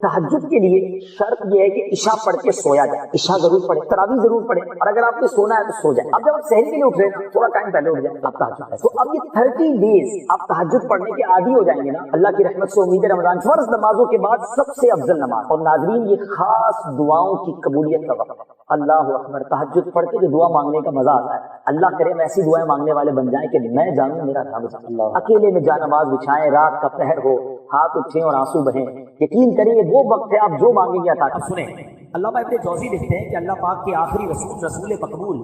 تہجد کے لیے شرط یہ ہے کہ عشاء پڑھ کے سویا جائے، عشاء ضرور پڑھے، تراویح ضرور پڑھے، اور اگر آپ نے سونا ہے تو سو جائے۔ اب جب آپ سحر کے لیے اٹھ رہے ہیں تھوڑا ٹائم پہلے اٹھ جائیں، آپ تہجد تو اب یہ 30 days آپ تہجد پڑھنے کے عادی ہو جائیں گے نا، اللہ کی رحمت سے امید ہے رمضان فرض نمازوں کے بعد سب سے افضل نماز۔ اور ناظرین یہ خاص دعاؤں کی قبولیت کا وقت ہے۔ اللہ اکبر، تہجد پڑھ کے جو دعا مانگنے کا مزہ آتا ہے، اللہ کرے میں ایسی دعائیں مانگنے والے بن جائیں کہ میں جانوں میرا رب اکیلے میں جا نماز بچھائیں، رات کا پہر ہو، ہاتھ اٹھیں اور آنسو بہیں، یقین کریں یہ وہ وقت ہے آپ جو مانگیں گے عطا کریں۔ سنیں علامہ ابن جوزی لکھتے ہیں کہ اللہ پاک کے آخری رسول مقبول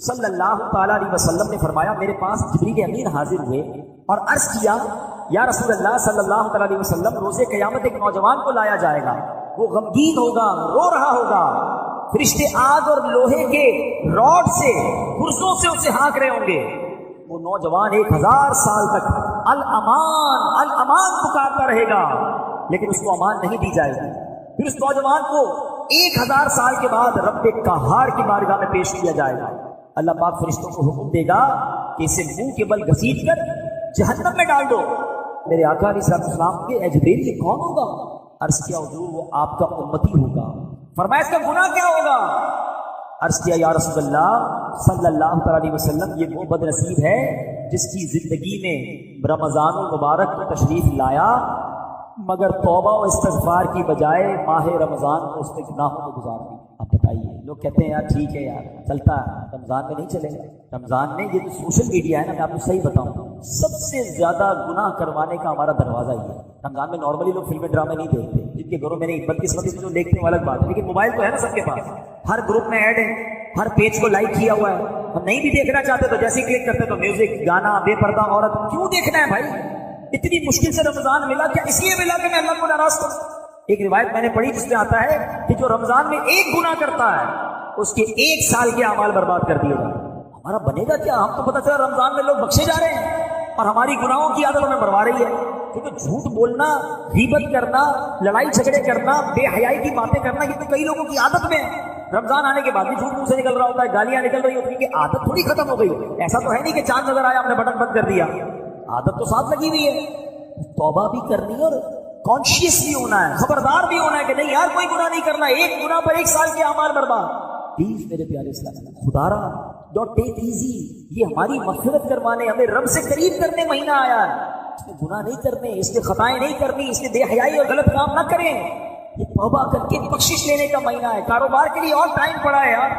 صلی اللہ تعالیٰ علیہ وسلم نے فرمایا میرے پاس جبریل امین حاضر ہوئے اور عرض کیا یا رسول اللہ صلی اللہ تعالیٰ علیہ وسلم روز قیامت ایک نوجوان کو لایا جائے گا، وہ غمگین ہوگا، رو رہا ہوگا، فرشتے آگ اور لوہے کے راڈ سے کرسوں سے اسے ہانک رہے ہوں گے۔ وہ نوجوان 1000 سال تک الامان الامان پکارتا رہے گا، لیکن اس کو امان نہیں دی جائے گی۔ پھر اس نوجوان کو 1000 سال کے بعد رب قہار کی بارگاہ میں پیش کیا جائے گا۔ اللہ پاک فرشتوں کو حکم دے گا کہ اسے منہ کے بل گھسیٹ کر جہنم میں ڈال دو۔ میرے آقا علیہ السلام کے اے جبریل یہ کون ہوگا؟ عرض کیا حضور وہ آپ کا امتی ہوگا۔ فرمایا اس کا گناہ کیا ہوگا؟ عرض کیا یا رسول اللہ صلی اللہ علیہ وسلم یہ وہ بد نصیب ہے جس کی زندگی میں رمضان المبارک کو تشریف لایا مگر توبہ و استغفار کی بجائے ماہ رمضان کو اس نے گناہوں میں گزار دی۔ اب بتائیے، لوگ کہتے ہیں یار ٹھیک ہے یار چلتا ہے، رمضان میں نہیں چلے گا۔ رمضان میں یہ جو سوشل میڈیا ہے نا، میں آپ کو صحیح بتاؤں سب سے زیادہ گناہ کروانے کا ہمارا دروازہ یہ ہے۔ رمضان میں نارملی لوگ فلمیں ڈرامے نہیں دیکھتے، جن کے گھروں میں نہیں، بدقسمتی سے جو دیکھتے ہیں الگ بات ہے، لیکن موبائل تو ہے نا سب کے پاس، ہر گروپ میں ایڈ ہے، ہر پیج کو لائک کیا ہوا ہے۔ ہم نہیں بھی دیکھنا چاہتے تو جیسے ہی کلک کرتے تو میوزک، گانا، بے پردہ عورت، کیوں دیکھنا ہے بھائی؟ اتنی مشکل سے رمضان ملا، کیا اس لیے ملا کہ میں اللہ کو ناراض کروں؟ ایک روایت میں نے پڑھی جس میں آتا ہے کہ جو رمضان میں ایک گناہ کرتا ہے اس کے 1 سال کے اعمال برباد کر دیے جائیں۔ ہمارا بنے گا کیا؟ ہم تو پتہ چلا رمضان میں لوگ بخشے جا رہے ہیں اور ہماری گناہوں کی عادت ہمیں بروا رہی ہے، کیونکہ جھوٹ بولنا، غیبت کرنا، لڑائی جھگڑے کرنا، بے حیائی کی باتیں کرنا، یہ تو کئی لوگوں کی عادت میں ہے۔ رمضان آنے کے بعد بھی جھوٹ منہ سے نکل رہا ہوتا ہے، گالیاں نکل رہی ہوتی ہیں، کہ عادت تھوڑی ختم ہو گئی۔ ایسا تو ہے نہیں کہ چاند نظر آیا ہم نے بٹن بند کر دیا، عادت تو ساتھ لگی ہوئی ہے۔ توبہ بھی کرنی ہے اور کانشیس بھی ہونا ہے، خبردار بھی ہونا ہے کہ نہیں یار کوئی گناہ نہیں کرنا، ایک گناہ پر 1 سال کے اعمال برباد۔ پلیز میرے پیارے اسلام، خدا را ڈونٹ ٹیک ایزی، یہ ہماری مغفرت کروانے، ہمیں رب سے قریب کرنے مہینہ آیا ہے، اس میں گناہ نہیں کرنے، اس میں خطائیں نہیں کرنی، اس میں بے حیائی اور غلط کام نہ کریں، یہ توبہ کر کے بخشش لینے کا مہینہ ہے۔ کاروبار کے لیے اور ٹائم پڑا ہے یار،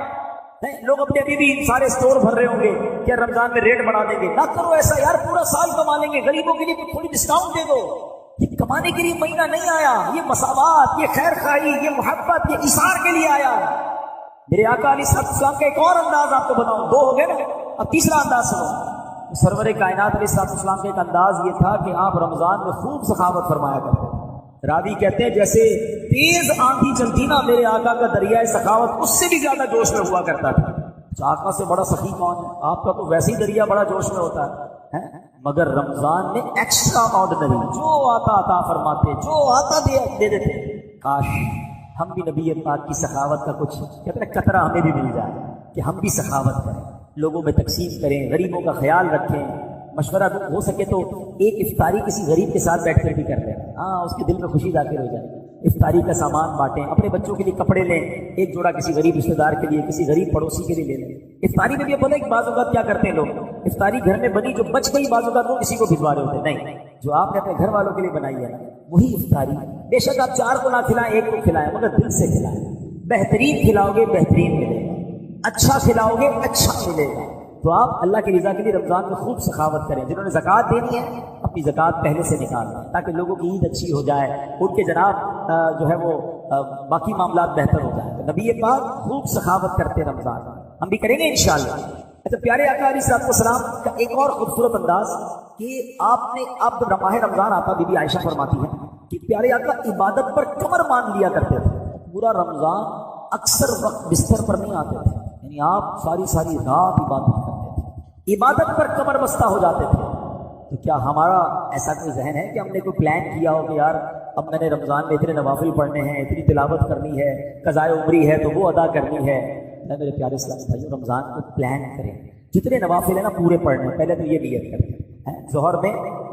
لوگ اپنے ابھی بھی سارے اسٹور بھر رہے ہوں گے کیا رمضان میں ریٹ بڑھا دیں گے؟ نہ کرو ایسا یار، پورا سال کما لیں گے، غریبوں کے لیے تھوڑی ڈسکاؤنٹ دے دو۔ یہ کمانے کے لیے مہینہ نہیں آیا، یہ مساوات، یہ خیر خواہی، یہ محبت، یہ اثار کے لیے آیا۔ میرے آقا علیہ السلام کا ایک اور انداز آپ کو بتاؤں، 2 ہو گئے نا، اب تیسرا انداز سنو۔ سرور کائنات علیہ السلام کا ایک انداز یہ تھا کہ آپ رمضان میں خوب سخاوت فرمایا کرتے تھے۔ راوی کہتے ہیں جیسے تیز آندھی چلتی نا، میرے آقا کا دریائے سخاوت اس سے بھی زیادہ جوش میں ہوا کرتا تھا۔ آقا سے بڑا سخی کون ہے؟ آپ کا تو ویسے ہی دریا بڑا جوش میں ہوتا ہے، مگر رمضان میں ایکسٹرا آرڈنری جو آتا عطا فرماتے، جو آتا دے دیتے۔ کاش ہم بھی نبی پاک کی سخاوت کا کچھ کہتے ہیں قطرہ ہمیں بھی مل جائے، کہ ہم بھی سخاوت کریں، لوگوں میں تقسیم کریں، غریبوں کا خیال رکھیں، مشورہ ہو سکے تو ایک افطاری کسی غریب کے ساتھ بیٹھ کر بھی کر لیں، ہاں اس کے دل میں خوشی داخل ہو جائے۔ افطاری کا سامان بانٹیں، اپنے بچوں کے لیے کپڑے لیں، ایک جوڑا کسی غریب رشتے دار کے لیے، کسی غریب پڑوسی کے لیے لے لیں۔ افطاری میں بھی پتہ ہے کہ بعض اوقات کیا کرتے ہیں لوگ، افطاری گھر میں بنی جو بچ گئی بعض اوقات وہ کسی کو بھجوا رہے ہوتے ہیں، نہیں، جو آپ نے اپنے گھر والوں کے لیے بنائی ہے نا وہی افطاری۔ بے شک آپ 4 کو نہ کھلائیں، 1 کو کھلائیں، مگر دل سے کھلائیں۔ بہترین کھلاؤ گے بہترین ملے گا، اچھا کھلاؤ گے اچھا ملے گا۔ تو آپ اللہ کی رضا کے لیے رمضان میں خوب سخاوت کریں۔ جنہوں نے زکوٰۃ دینی ہے اپنی زکوٰۃ پہلے سے نکالنا تاکہ لوگوں کی عید اچھی ہو جائے، ان کے جناب جو ہے وہ باقی معاملات بہتر ہو جائیں۔ تو نبی پاک خوب سخاوت کرتے رمضان، ہم بھی کریں گے انشاءاللہ۔ اچھا، پیارے آقا علیہ السلام کا ایک اور خوبصورت انداز کہ آپ نے اب ماہ رمضان آتا، بی بی عائشہ فرماتی ہے کہ پیارے آقا عبادت پر کمر مان لیا کرتے تھے۔ پورا رمضان اکثر وقت بستر پر نہیں آتے تھے، یعنی آپ ساری رات عبادت کرتے تھے، عبادت پر کمر بستہ ہو جاتے تھے۔ تو کیا ہمارا ایسا کوئی ذہن ہے کہ ہم نے کوئی پلان کیا ہو کہ یار اب میں نے رمضان میں اتنے نوافل پڑھنے ہیں، اتنی تلاوت کرنی ہے، قضائے عمری ہے تو وہ ادا کرنی ہے؟ میرے پیارے اسلامی بھائیوں، رمضان کو پلان کریں، جتنے نوافل ہیں نا پورے پڑھنے، پہلے تو یہ نیت کریں۔ ظہر میں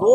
2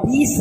20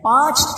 5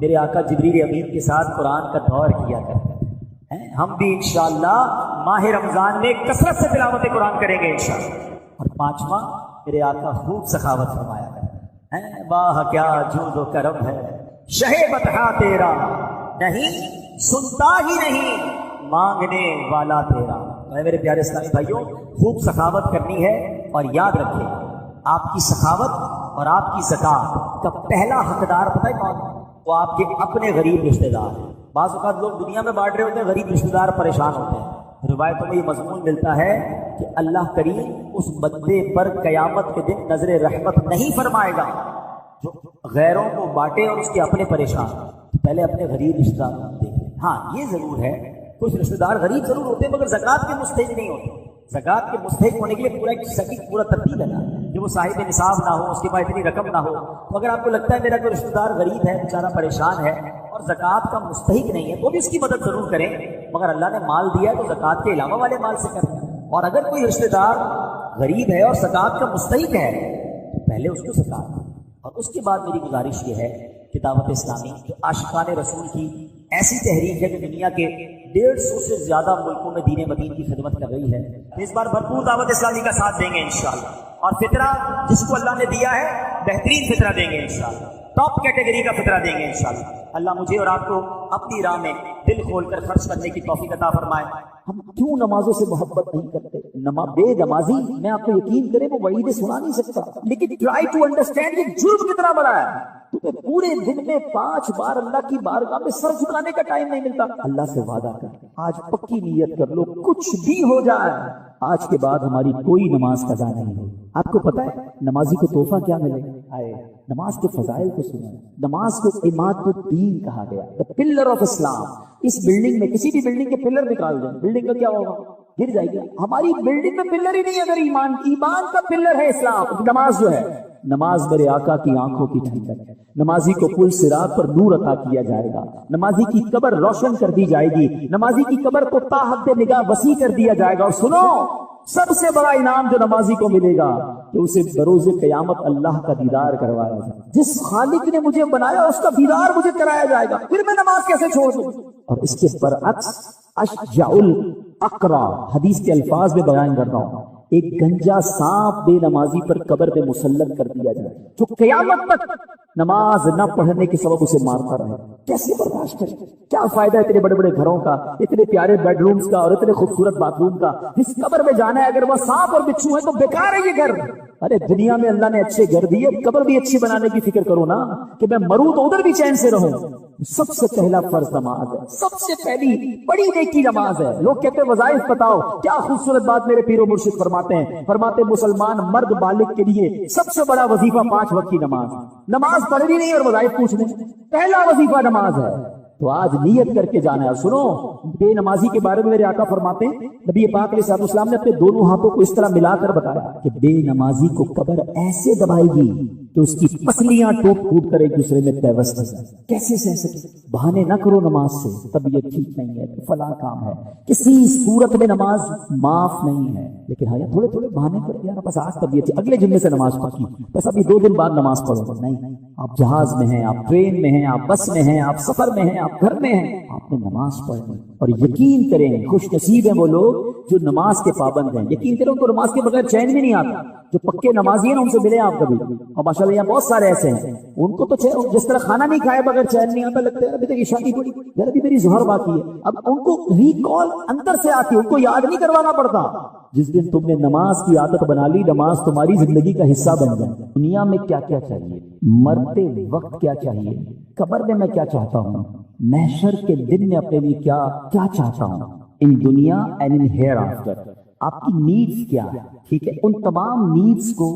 میرے آقا جبریل امین کے ساتھ قرآن کا دور کیا کرتے ہیں. ہم بھی انشاءاللہ ماہ رمضان میں کثرت سے تلاوت قرآن کریں گے انشاءاللہ. اور پانچواں میرے آقا خوب سخاوت فرمایا کرتے ہیں. واہ کیا جود و کرم ہے شہ بطحا تیرا، نہیں سنتا ہی نہیں مانگنے والا تیرا. میرے پیارے اسلامی بھائیوں، خوب سخاوت کرنی ہے. اور یاد رکھیں آپ کی سخاوت اور آپ کی زکات کا پہلا حقدار پتہ ہے کون؟ وہ آپ کے اپنے غریب رشتہ دار ہیں. بعض اوقات لوگ دنیا میں بانٹ رہے ہوتے ہیں، غریب رشتہ دار پریشان ہوتے ہیں. روایتوں میں یہ مضمون ملتا ہے کہ اللہ کریم اس بندے پر قیامت کے دن نظر رحمت نہیں فرمائے گا جو غیروں کو بانٹے اور اس کے اپنے پریشان. پہلے اپنے غریب رشتہ دار دیکھیں. ہاں یہ ضرور ہے کچھ رشتہ دار غریب ضرور ہوتے ہیں مگر زکوٰۃ کے مستحق نہیں ہوتے. زکوٰۃ کے مستحق ہونے کے لیے پورا ایک سٹیک پورا ترتیب ہے نا کہ وہ صاحب نصاب نہ ہو، اس کے پاس اتنی رقم نہ ہو. تو اگر آپ کو لگتا ہے میرا کوئی رشتہ دار غریب ہے، بیچارہ پریشان ہے اور زکوٰۃ کا مستحق نہیں ہے، تو بھی اس کی مدد ضرور کریں. مگر اللہ نے مال دیا ہے تو زکوٰۃ کے علاوہ والے مال سے کریں. اور اگر کوئی رشتہ دار غریب ہے اور زکوٰۃ کا مستحق ہے تو پہلے اس کو زکوٰۃ. اور اس کے بعد میری گزارش یہ ہے کہ دعوت اسلامی جو عاشقان رسول کی ایسی تحریک ہے جو دنیا کے 150 سے زیادہ ملکوں میں دین مدین کی خدمت کر رہی ہے، اس بار بھرپور دعوت اسلامی کا ساتھ دیں گے انشاءاللہ. اور فطرہ جس کو اللہ نے دیا ہے بہترین فطرہ دیں گے انشاءاللہ، ٹاپ کیٹیگری کا فطرہ دیں گے انشاءاللہ. اللہ مجھے اور آپ کو اپنی راہ میں دل کھول کر خرچ کرنے کی توفیق عطا فرمائے. ہم کیوں نمازوں سے محبت نہیں کرتے؟ بے نمازی، میں آپ کو یقین کریں وہ وعیدیں سنا نہیں سکتا، لیکن ٹرائی ٹو انڈرسٹینڈ یہ جرم کتنا بڑا ہے. تمہیں پورے دن میں 5 بار اللہ کی بارگاہ میں سر جھکانے کا ٹائم نہیں ملتا. اللہ سے وعدہ کر، آج پکی نیت کر لو کچھ بھی ہو جائے آج کے بعد ہماری کوئی نماز قضا نہیں ہوگی. آپ کو پتا ہے نمازی کو تحفہ کیا ملے؟ آئے نماز کے فضائل کو سنیں. نماز کو عماد الدین کہا گیا، the pillar of Islam. اس بلڈنگ میں کسی بھی بلڈنگ کے پلر نکال دیں، بلڈنگ کا کیا ہوگا؟ گر جائے گی. ہماری بلڈنگ میں پلر ہی نہیں ہے. اگر ایمان کا پلر ہے اسلام، نماز جو ہے. نماز میرے آقا کی آنکھوں کی ٹھنڈک ہے. نمازی کو پل صراط پر نور عطا کیا جائے گا. نمازی کی قبر روشن کر دی جائے گی. نمازی کی قبر کو تا حد نگاہ وسیع کر دیا جائے گا. اور سنو، سب سے بڑا انعام جو نمازی کو ملے گا کہ اسے بروز قیامت اللہ کا دیدار کروایا جائے. جس خالق نے مجھے بنایا اس کا دیدار مجھے کرایا جائے گا، پھر میں نماز کیسے چھوڑ دوں؟ اور اس کے برعکس اشجع الاقرا حدیث کے الفاظ میں بیان کر رہا ہوں، ایک گنجا سانپ بے نمازی پر قبر پہ مسلط کر دیا جائے جو قیامت تک نماز نہ پڑھنے کے سبب اسے مارتا رہے. کیسے برداشت کرے؟ کیا فائدہ اتنے بڑے بڑے گھروں کا، اتنے پیارے بیڈ رومز کا اور اتنے خوبصورت باتھ روم کا؟ جس قبر میں جانا ہے اگر وہ سانپ اور بچھو ہے تو بیکار ہے یہ گھر. ارے دنیا میں اللہ نے اچھے گھر دیے، قبر بھی اچھی بنانے کی فکر کرو نا کہ میں مروں تو ادھر بھی چین سے رہوں. سب سے پہلا فرض نماز ہے، سب سے پہلی بڑی نیکی نماز ہے. لوگ کہتے ہیں وظائف بتاؤ، کیا خوبصورت بات میرے پیر و مرشد فرماتے ہیں مسلمان مرد بالغ کے لیے سب سے بڑا وظیفہ 5 وقت کی نماز. نماز پڑھنی نہیں اور وظائف پوچھنے، پہلا وظیفہ نماز ہے. تو آج نیت کر کے جانا ہے. سنو، بے نمازی کے بارے میں میرے آقا فرماتے ہیں، نبی پاک علیہ السلام نے اپنے دونوں ہاتھوں کو اس طرح ملا کر بتایا کہ بے نمازی کو قبر ایسے دبائے گی کہ اس کی پسلیاں ٹوٹ پھوٹ کر ایک دوسرے میں پیوست ہو جائے. کیسے سہ سکے؟ بہانے نہ کرو نماز سے، طبیعت ٹھیک نہیں ہے تو فلاں کام ہے، کسی صورت میں نماز معاف نہیں ہے. لیکن ہاں تھوڑے تھوڑے بہانے پر یار بس آج طبیعت اگلے جمعے سے نماز پڑھی، بس ابھی 2 دن بعد نماز پڑھو. نہیں، آپ جہاز میں ہیں، آپ ٹرین میں ہیں، آپ بس میں ہیں، آپ سفر میں ہیں، آپ گھر میں ہیں، آپ نے نماز پڑھنی. اور یقین کریں خوش نصیب ہیں وہ لوگ جو نماز کے پابند ہیں. یقین کریں ان کو نماز کے بغیر چین بھی نہیں آتا. جو پکے نمازی ہیں نا ان سے ملے آپ کبھی، اور ماشاءاللہ یہاں بہت سارے ایسے ہیں، ان کو تو جس طرح کھانا نہیں کھائے بغیر چین نہیں آتا، لگتا ہے ابھی تک عشاء نہیں پڑی، یار ابھی میری ظہر باقی ہے. اب ان کو ریکال اندر سے آتی ہے، ان کو یاد نہیں کروانا پڑتا. جس دن تم نے نماز کی عادت بنا لی، نماز تمہاری زندگی کا حصہ بن جائے. دنیا میں کیا کیا چاہیے، مرتے وقت کیا چاہیے، قبر میں کیا چاہتا ہوں، محشر کے دن میں اپنے لیے کیا چاہتا ہوں، ان دنیا اینڈ ان ہیئر آفٹر آپ کی نیڈز کیا ہے. ٹھیک ہے، ان تمام نیڈز کو،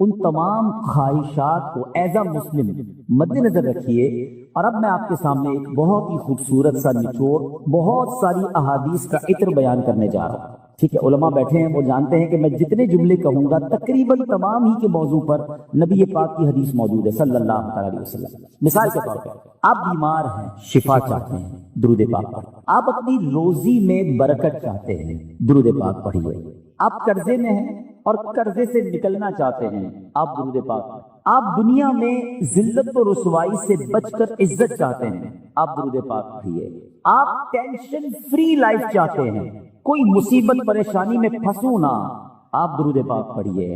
ان تمام خواہشات کو ایز اے مسلم مد نظر رکھیے. اور اب میں آپ کے سامنے ایک بہت ہی خوبصورت سا نچوڑ، بہت ساری احادیث کا عطر بیان کرنے جا رہا ہوں. ٹھیک ہے، علماء بیٹھے ہیں، وہ جانتے ہیں کہ میں جتنے جملے کہوں گا تقریباً تمام ہی کے موضوع پر نبی پاک کی حدیث موجود ہے صلی اللہ علیہ وسلم. مثال کے طور پر آپ بیمار ہیں، شفا چاہتے ہیں، درود پاک پڑھیں. آپ اپنی روزی میں برکت چاہتے ہیں، درود پاک پڑھیے. آپ قرضے میں ہیں اور قرضے سے نکلنا چاہتے ہیں، آپ درود پاک پڑھیں. آپ دنیا میں ذلت و رسوائی سے بچ کر عزت چاہتے ہیں، آپ درود پاک پڑھیے۔ آپ ٹینشن فری لائف چاہتے ہیں، کوئی مصیبت پریشانی میں پھنسو نہ، آپ درود پاک پڑھیے۔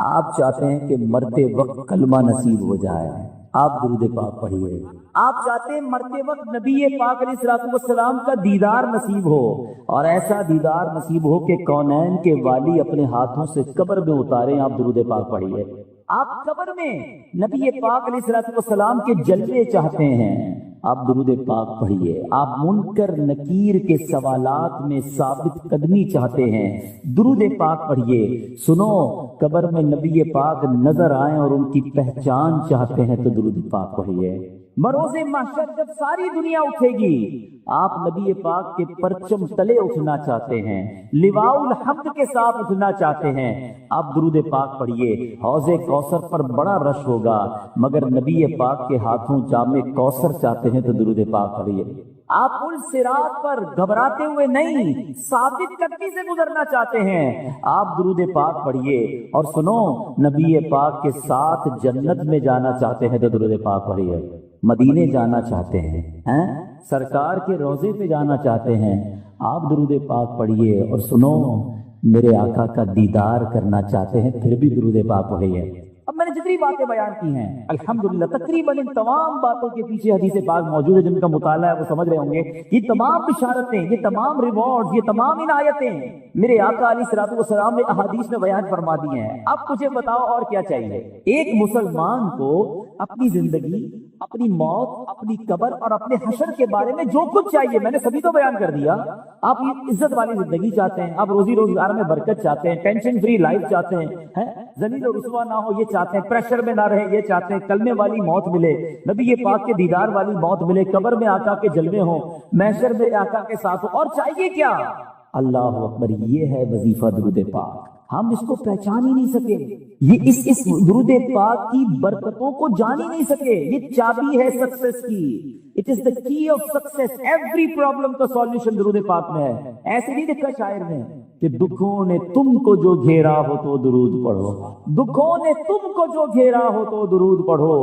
آپ چاہتے ہیں کہ مرتے وقت کلمہ نصیب ہو جائے، آپ درود پاک پڑھیے۔ آپ چاہتے ہیں مرتے وقت نبی پاک علیہ الصلوۃ والسلام کا دیدار نصیب ہو، اور ایسا دیدار نصیب ہو کہ کونین کے والی اپنے ہاتھوں سے قبر میں اتاریں، آپ درود پاک پڑھیے۔ آپ قبر میں نبی پاک علیہ الصلوۃ والسلام کے جلوے چاہتے ہیں، آپ درود پاک پڑھیے۔ آپ منکر نکیر کے سوالات میں ثابت قدمی چاہتے ہیں، درود پاک پڑھیے۔ سنو، قبر میں نبی پاک نظر آئیں اور ان کی پہچان چاہتے ہیں تو درود پاک پڑھیے۔ بروز محشر جب ساری دنیا اٹھے گی، آپ نبی پاک کے پرچم تلے اٹھنا چاہتے ہیں، لواء الحمد کے ساتھ اٹھنا چاہتے ہیں، آپ درود پاک پڑھیے۔ حوض کوثر پر بڑا رش ہوگا، مگر نبی پاک کے ہاتھوں جام کوثر چاہتے ہیں تو درود پاک پڑھیے۔ آپ پل صراط پر گھبراتے ہوئے نہیں، ثابت قدمی سے گزرنا چاہتے ہیں، آپ درود پاک پڑھیے۔ اور سنو، نبی پاک کے ساتھ جنت میں جانا چاہتے ہیں تو درود پاک پڑھیے۔ مدینے جانا چاہتے ہیں، سرکار کے روضے پہ جانا چاہتے ہیں، آپ درود پاک پڑھیے۔ اور سنو، میرے آقا کا دیدار کرنا چاہتے ہیں، پھر بھی درود پاک پڑھیے۔ اب میں نے جتنی باتیں بیان کی ہیں الحمدللہ تقریباً ان تمام باتوں کے پیچھے حدیث پاک موجود ہے، جن کا مطالعہ ہے وہ سمجھ رہے ہوں گے۔ یہ تمام بشارتیں، یہ تمام ریوارڈز، یہ تمام عنایتیں میرے آقا علیہ الصلوۃ والسلام نے احادیث میں بیان فرما دی ہیں۔ اب مجھے بتاؤ اور کیا چاہیے؟ ایک مسلمان کو اپنی زندگی، اپنی موت، اپنی قبر اور اپنے حشر کے بارے میں جو کچھ چاہیے، میں نے سبھی تو بیان کر دیا۔ آپ یہ عزت والی زندگی چاہتے ہیں، آپ روزی روزگار میں برکت چاہتے ہیں، ٹینشن فری لائف چاہتے ہیں، ذلیل و رسوا نہ ہو یہ چاہتے ہیں، پریشر میں نہ رہے یہ چاہتے ہیں، کلمے والی موت ملے، نبی پاک کے دیدار والی موت ملے، قبر میں آقا کے جلوے ہوں، محشر میں آقا کے ساتھ ہوں، اور چاہیے کیا؟ اللہ اکبر، یہ ہے وظیفہ درود پاک۔ ہم اس کو پہچان ہی نہیں سکے، یہ اس درود پاک کی برکتوں کو جان ہی نہیں سکے۔ یہ چابی ہے سکسیس کی، اٹ از دا کی آف سکسیس۔ ایوری پرابلم کا سولوشن درود پاک میں ہے۔ ایسے نہیں لکھا شاعر میں کہ دکھوں نے تم کو جو گھیرا ہو تو درود پڑھو، دکھوں نے تم کو جو گھیرا ہو تو درود پڑھو،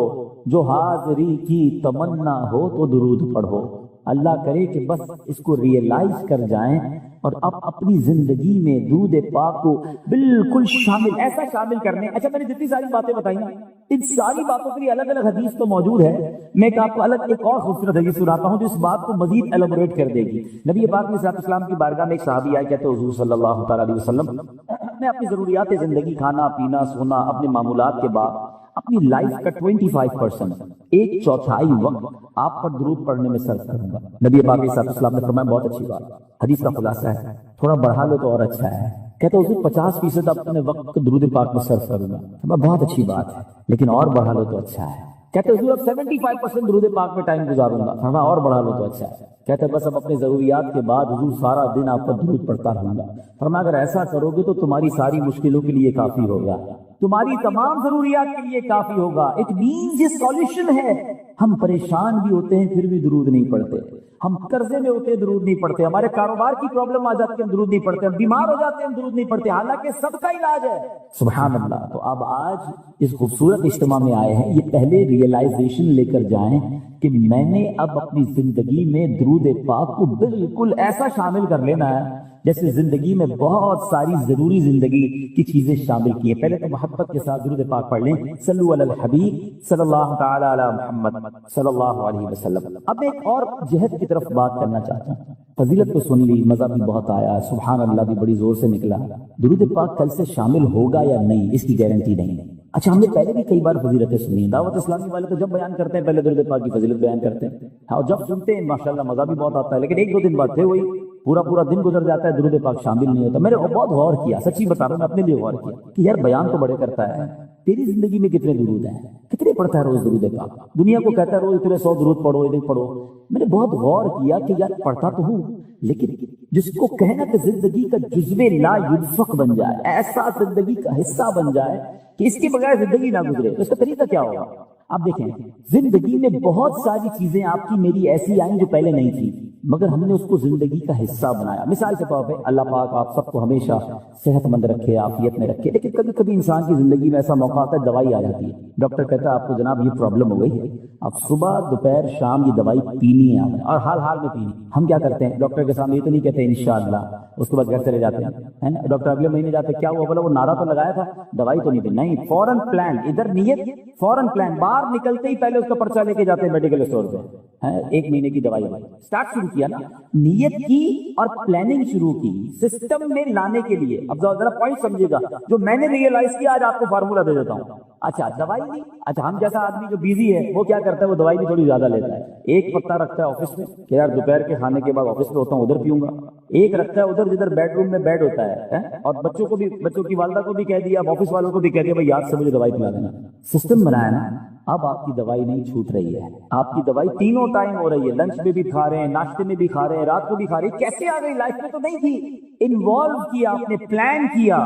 جو حاضری کی تمنا ہو تو درود پڑھو۔ اللہ کرے کہ بس اس کو ریئلائز کر جائیں اور اب اپنی زندگی میں درود پاک کو بالکل شامل، ایسا شامل کرنے۔ اچھا، میں نے جتنی ساری باتیں بتائی نا، ان ساری باتوں کے لیے الگ الگ حدیث تو موجود ہے۔ میں آپ کو الگ ایک اور خوبصورت حدیث سناتا ہوں جو اس بات کو مزید ایلابوریٹ کر دے گی۔ نبی پاک علیہ الصلوۃ والسلام کی بارگاہ میں ایک صحابی آئے، کہتے حضور صلی اللہ تعالیٰ علیہ وسلم، میں اپنی ضروریات زندگی، کھانا پینا سونا، اپنے معمولات کے بعد اپنی لائف کا 25%، 1/4 وقت آپ پر درود پڑھنے میں صرف کروں گا۔ نبی پاک علیہ الصلوۃ والسلام نے فرمایا بہت اچھی بات، حدیث کا خلاصہ ہے، تھوڑا بڑھا لو تو اور اچھا ہے۔ کہتے حضور 50% اپنے وقت کو درود پاک میں صرف کروں گا۔ بہت اچھی بات ہے، لیکن اور بڑھا لو تو اچھا ہے۔ کہتے حضور اب 75% درود پاک میں ٹائم گزاروں گا، اور بڑھا لو تو اچھا ہے۔ کہتے بس اب اپنے ضروریات کے بعد حضور سارا دن آپ پر درود پڑھتا رہوں گا۔ فرمایا اگر ایسا کرو گے تو تمہاری ساری مشکلوں کے لیے کافی ہوگا، تمہاری تمام ضروریات کے لیے کافی ہوگا۔ اٹ مینز یہ سولوشن ہے۔ ہم پریشان بھی ہوتے ہیں پھر بھی درود نہیں پڑھتے، ہم قرضے میں ہوتے ہیں درود نہیں پڑھتے، ہمارے کاروبار کی پرابلم آ جاتی ہے ہم درود نہیں پڑھتے، ہم بیمار ہو جاتے ہیں ہم درود نہیں پڑھتے، حالانکہ سب کا علاج ہے۔ سبحان اللہ۔ تو اب آج اس خوبصورت اجتماع میں آئے ہیں، یہ پہلے ریئلائزیشن لے کر جائیں کہ میں نے اب اپنی زندگی میں درود پاک کو بالکل ایسا شامل کر لینا ہے جیسے زندگی میں بہت ساری ضروری زندگی کی چیزیں شامل کی ہیں۔ پہلے تو محبت کے ساتھ درود پاک پڑھ لیں، صلو علی الحبیب صلی اللہ تعالی علی محمد صلی اللہ علیہ وسلم۔ اب ایک اور جہت کی طرف بات کرنا چاہتا ہوں۔ فضیلت تو سن لی، مزہ بھی بہت آیا، سبحان اللہ بھی بڑی زور سے نکلا، درود پاک کل سے شامل ہوگا یا نہیں اس کی گارنٹی نہیں ہے۔ اچھا، ہم نے پہلے بھی کئی بار فضیلتیں سنی ہیں، دعوت اسلامی والے تو جب بیان کرتے ہیں پہلے درود پاک کی فضیلت بیان کرتے ہیں، اور جب سنتے ہیں ماشاءاللہ مزہ بھی بہت آتا ہے، لیکن ایک دو دن بعد پھر وہی پورا دن گزر جاتا ہے، درود پاک شامل نہیں ہوتا۔ میں نے بہت غور کیا، سچی بتا رہا ہوں، میں اپنے لیے غور کیا کہ یار بیان تو بڑے کرتا ہے، تیری زندگی میں کتنے درود ہیں، کتنے پڑھتا ہے روز درود پاک؟ دنیا کو کہتا ہے روز اتنے 100 درود پڑھو، ادھر پڑھو۔ میں نے بہت غور کیا کہ یار پڑھتا تو ہوں، لیکن جس کو کہنا کہ زندگی کا جزو لا ينفق بن جائے، ایسا زندگی کا حصہ بن جائے کہ اس کے بغیر زندگی نہ گزرے، تو اس کا طریقہ کیا ہوگا؟ آپ دیکھیں زندگی میں بہت ساری چیزیں آپ کی میری ایسی آئیں جو پہلے نہیں تھی، مگر ہم نے اس کو زندگی کا حصہ بنایا. مثال کے طور پہ اللہ پاک آپ سب کو ہمیشہ صحت مند رکھے، عافیت میں رکھے، لیکن کبھی کبھی انسان کی زندگی میں ایسا موقع آتا ہے دوائی آ جاتی ہے. ڈاکٹر کہتا ہے آپ کو جناب یہ پرابلم ہو گئی ہے، اب صبح دوپہر شام یہ دوائی پینی ہے آپ نے، اور حال حال میں پینی. ہم کیا کرتے ہیں ڈاکٹر کے سامنے یہ تو نہیں کہتے انشاءاللہ، اس کے بعد گھر چلے جاتے ہیں نا. ڈاکٹر اگلے مہینے جاتے کیا ہوا، بولا وہ نعرہ تو لگایا تھا، دوائی تو نہیں دی. نہیں، فوراً پلان، ادھر نیت فوراً پلان، باہر نکلتے ہی پہلے اس کا پرچہ لے کے جاتے ہیں میڈیکل اسٹور پہ. 1 مہینے کی دوائی اسٹارٹ شروع کیا نا، نیت کی اور پلاننگ شروع کی سسٹم میں لانے کے لیے. اب ذرا پوائنٹ سمجھیے گا جو میں نے ریئلائز کیا، آج آپ کو فارمولا دے دیتا ہوں. اچھا دوائی نہیں، اچھا ہم جیسا آدمی جو بیزی ہے وہ کیا کرتا ہے، وہ دوائی بھی تھوڑی زیادہ لیتا ہے. ایک پتا رکھتا ہے آفس میں کہ یار دوپہر کے کھانے کے بعد آفس میں ہوتا ہوں ادھر پیوں گا. ایک رکھتا ہے ادھر جدھر بیڈ روم میں بیڈ ہوتا ہے، اور بچوں کو بھی، بچوں کی والدہ کو بھی کہہ دیا، آفس والوں کو بھی کہہ دیا بھائی یاد سے مجھے دوائی پلا دینا. سسٹم بنایا نا. اب آپ کی دوائی نہیں چھوٹ رہی ہے، آپ کی دوائی تینوں ٹائم ہو رہی ہے. لنچ میں بھی کھا رہے ہیں، ناشتے میں بھی کھا رہے ہیں، رات کو بھی کھا رہے ہیں. کیسے آ گئی؟ لائف میں تو نہیں تھی. انوالو کیا آپ نے، پلان کیا.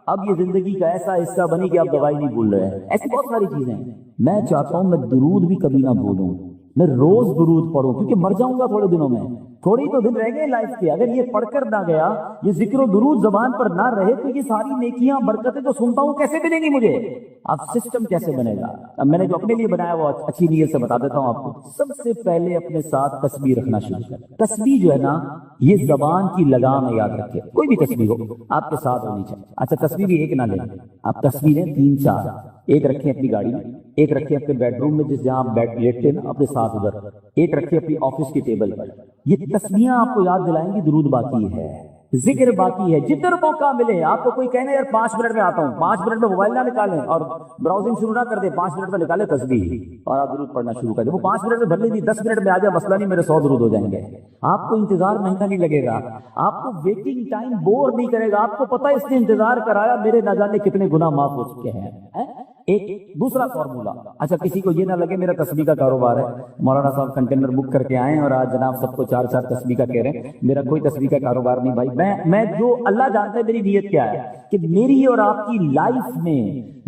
اب یہ زندگی کا ایسا حصہ بنی کہ آپ دوائی نہیں بھول رہے ہیں. ایسی بہت ساری چیزیں ہیں. میں چاہتا ہوں میں درود بھی کبھی نہ بھولوں، میں روز درود پڑھوں، کیونکہ مر جاؤں گا تھوڑے دنوں میں. تھوڑی تو دن رہ گئے لائف کے، اگر یہ پڑھ کر نہ گیا، یہ ذکر و درود زبان پر نہ رہے، تو یہ ساری نیکیاں برکتیں جو سنتا ہوں کیسے ملیں گی مجھے؟ اب سسٹم کیسے بنے گا؟ اب میں نے جو اپنے لیے بنایا وہ اچھی نیت سے بتا دیتا ہوں آپ کو. سب سے پہلے اپنے ساتھ تسبیح رکھنا شروع کر. تسبیح جو ہے نا، یہ زبان کی لگام ہے، یاد رکھے. کوئی بھی تسبیح ہو آپ کے ساتھ ہونی چاہیے. اچھا تسبیح بھی ایک نہ لیں آپ، تصویریں 3-4 ایک رکھیں اپنی گاڑی میں، ایک رکھیں اپنے بیڈ روم میں جس جہاں آپ بیٹھ لیٹتے ہیں نا اپنے ساتھ ادھر، ایک رکھیں اپنی آفس کی ٹیبل پر. یہ تسبیحاں آپ کو یاد دلائیں گی درود باقی ہے، ذکر باقی ہے. جدھر موقع ملے آپ کو کوئی کہنا یار 5 منٹ میں آتا ہوں، 5 منٹ میں موبائل نہ نکالیں اور براؤزنگ شروع نہ کر دیں، 5 منٹ میں نکالیں تسبیح اور آپ درود پڑھنا شروع کر دیں. وہ 5 منٹ میں بھلے نہیں 10 منٹ میں آ جائے، مسئلہ نہیں، میرے 100 درود ہو جائیں گے. آپ کو انتظار مہنگا نہیں لگے گا، آپ کو ویٹنگ ٹائم بور نہیں کرے گا. آپ کو پتہ ہے اس نے انتظار کرایا، میرے نہ جانے کتنے گناہ معاف ہو چکے ہیں. ایک دوسرا فارمولا. اچھا کسی کو یہ نہ لگے میرا تسبیح کا کاروبار ہے، مولانا صاحب کنٹینر بک کر کے آئے اور آج جناب سب کو 4 تسبیح کا کہہ رہے ہیں. میرا کوئی تسبیح کا کاروبار نہیں بھائی. میں جو اللہ جانتا ہے میری نیت کیا ہے کہ میری اور آپ کی لائف میں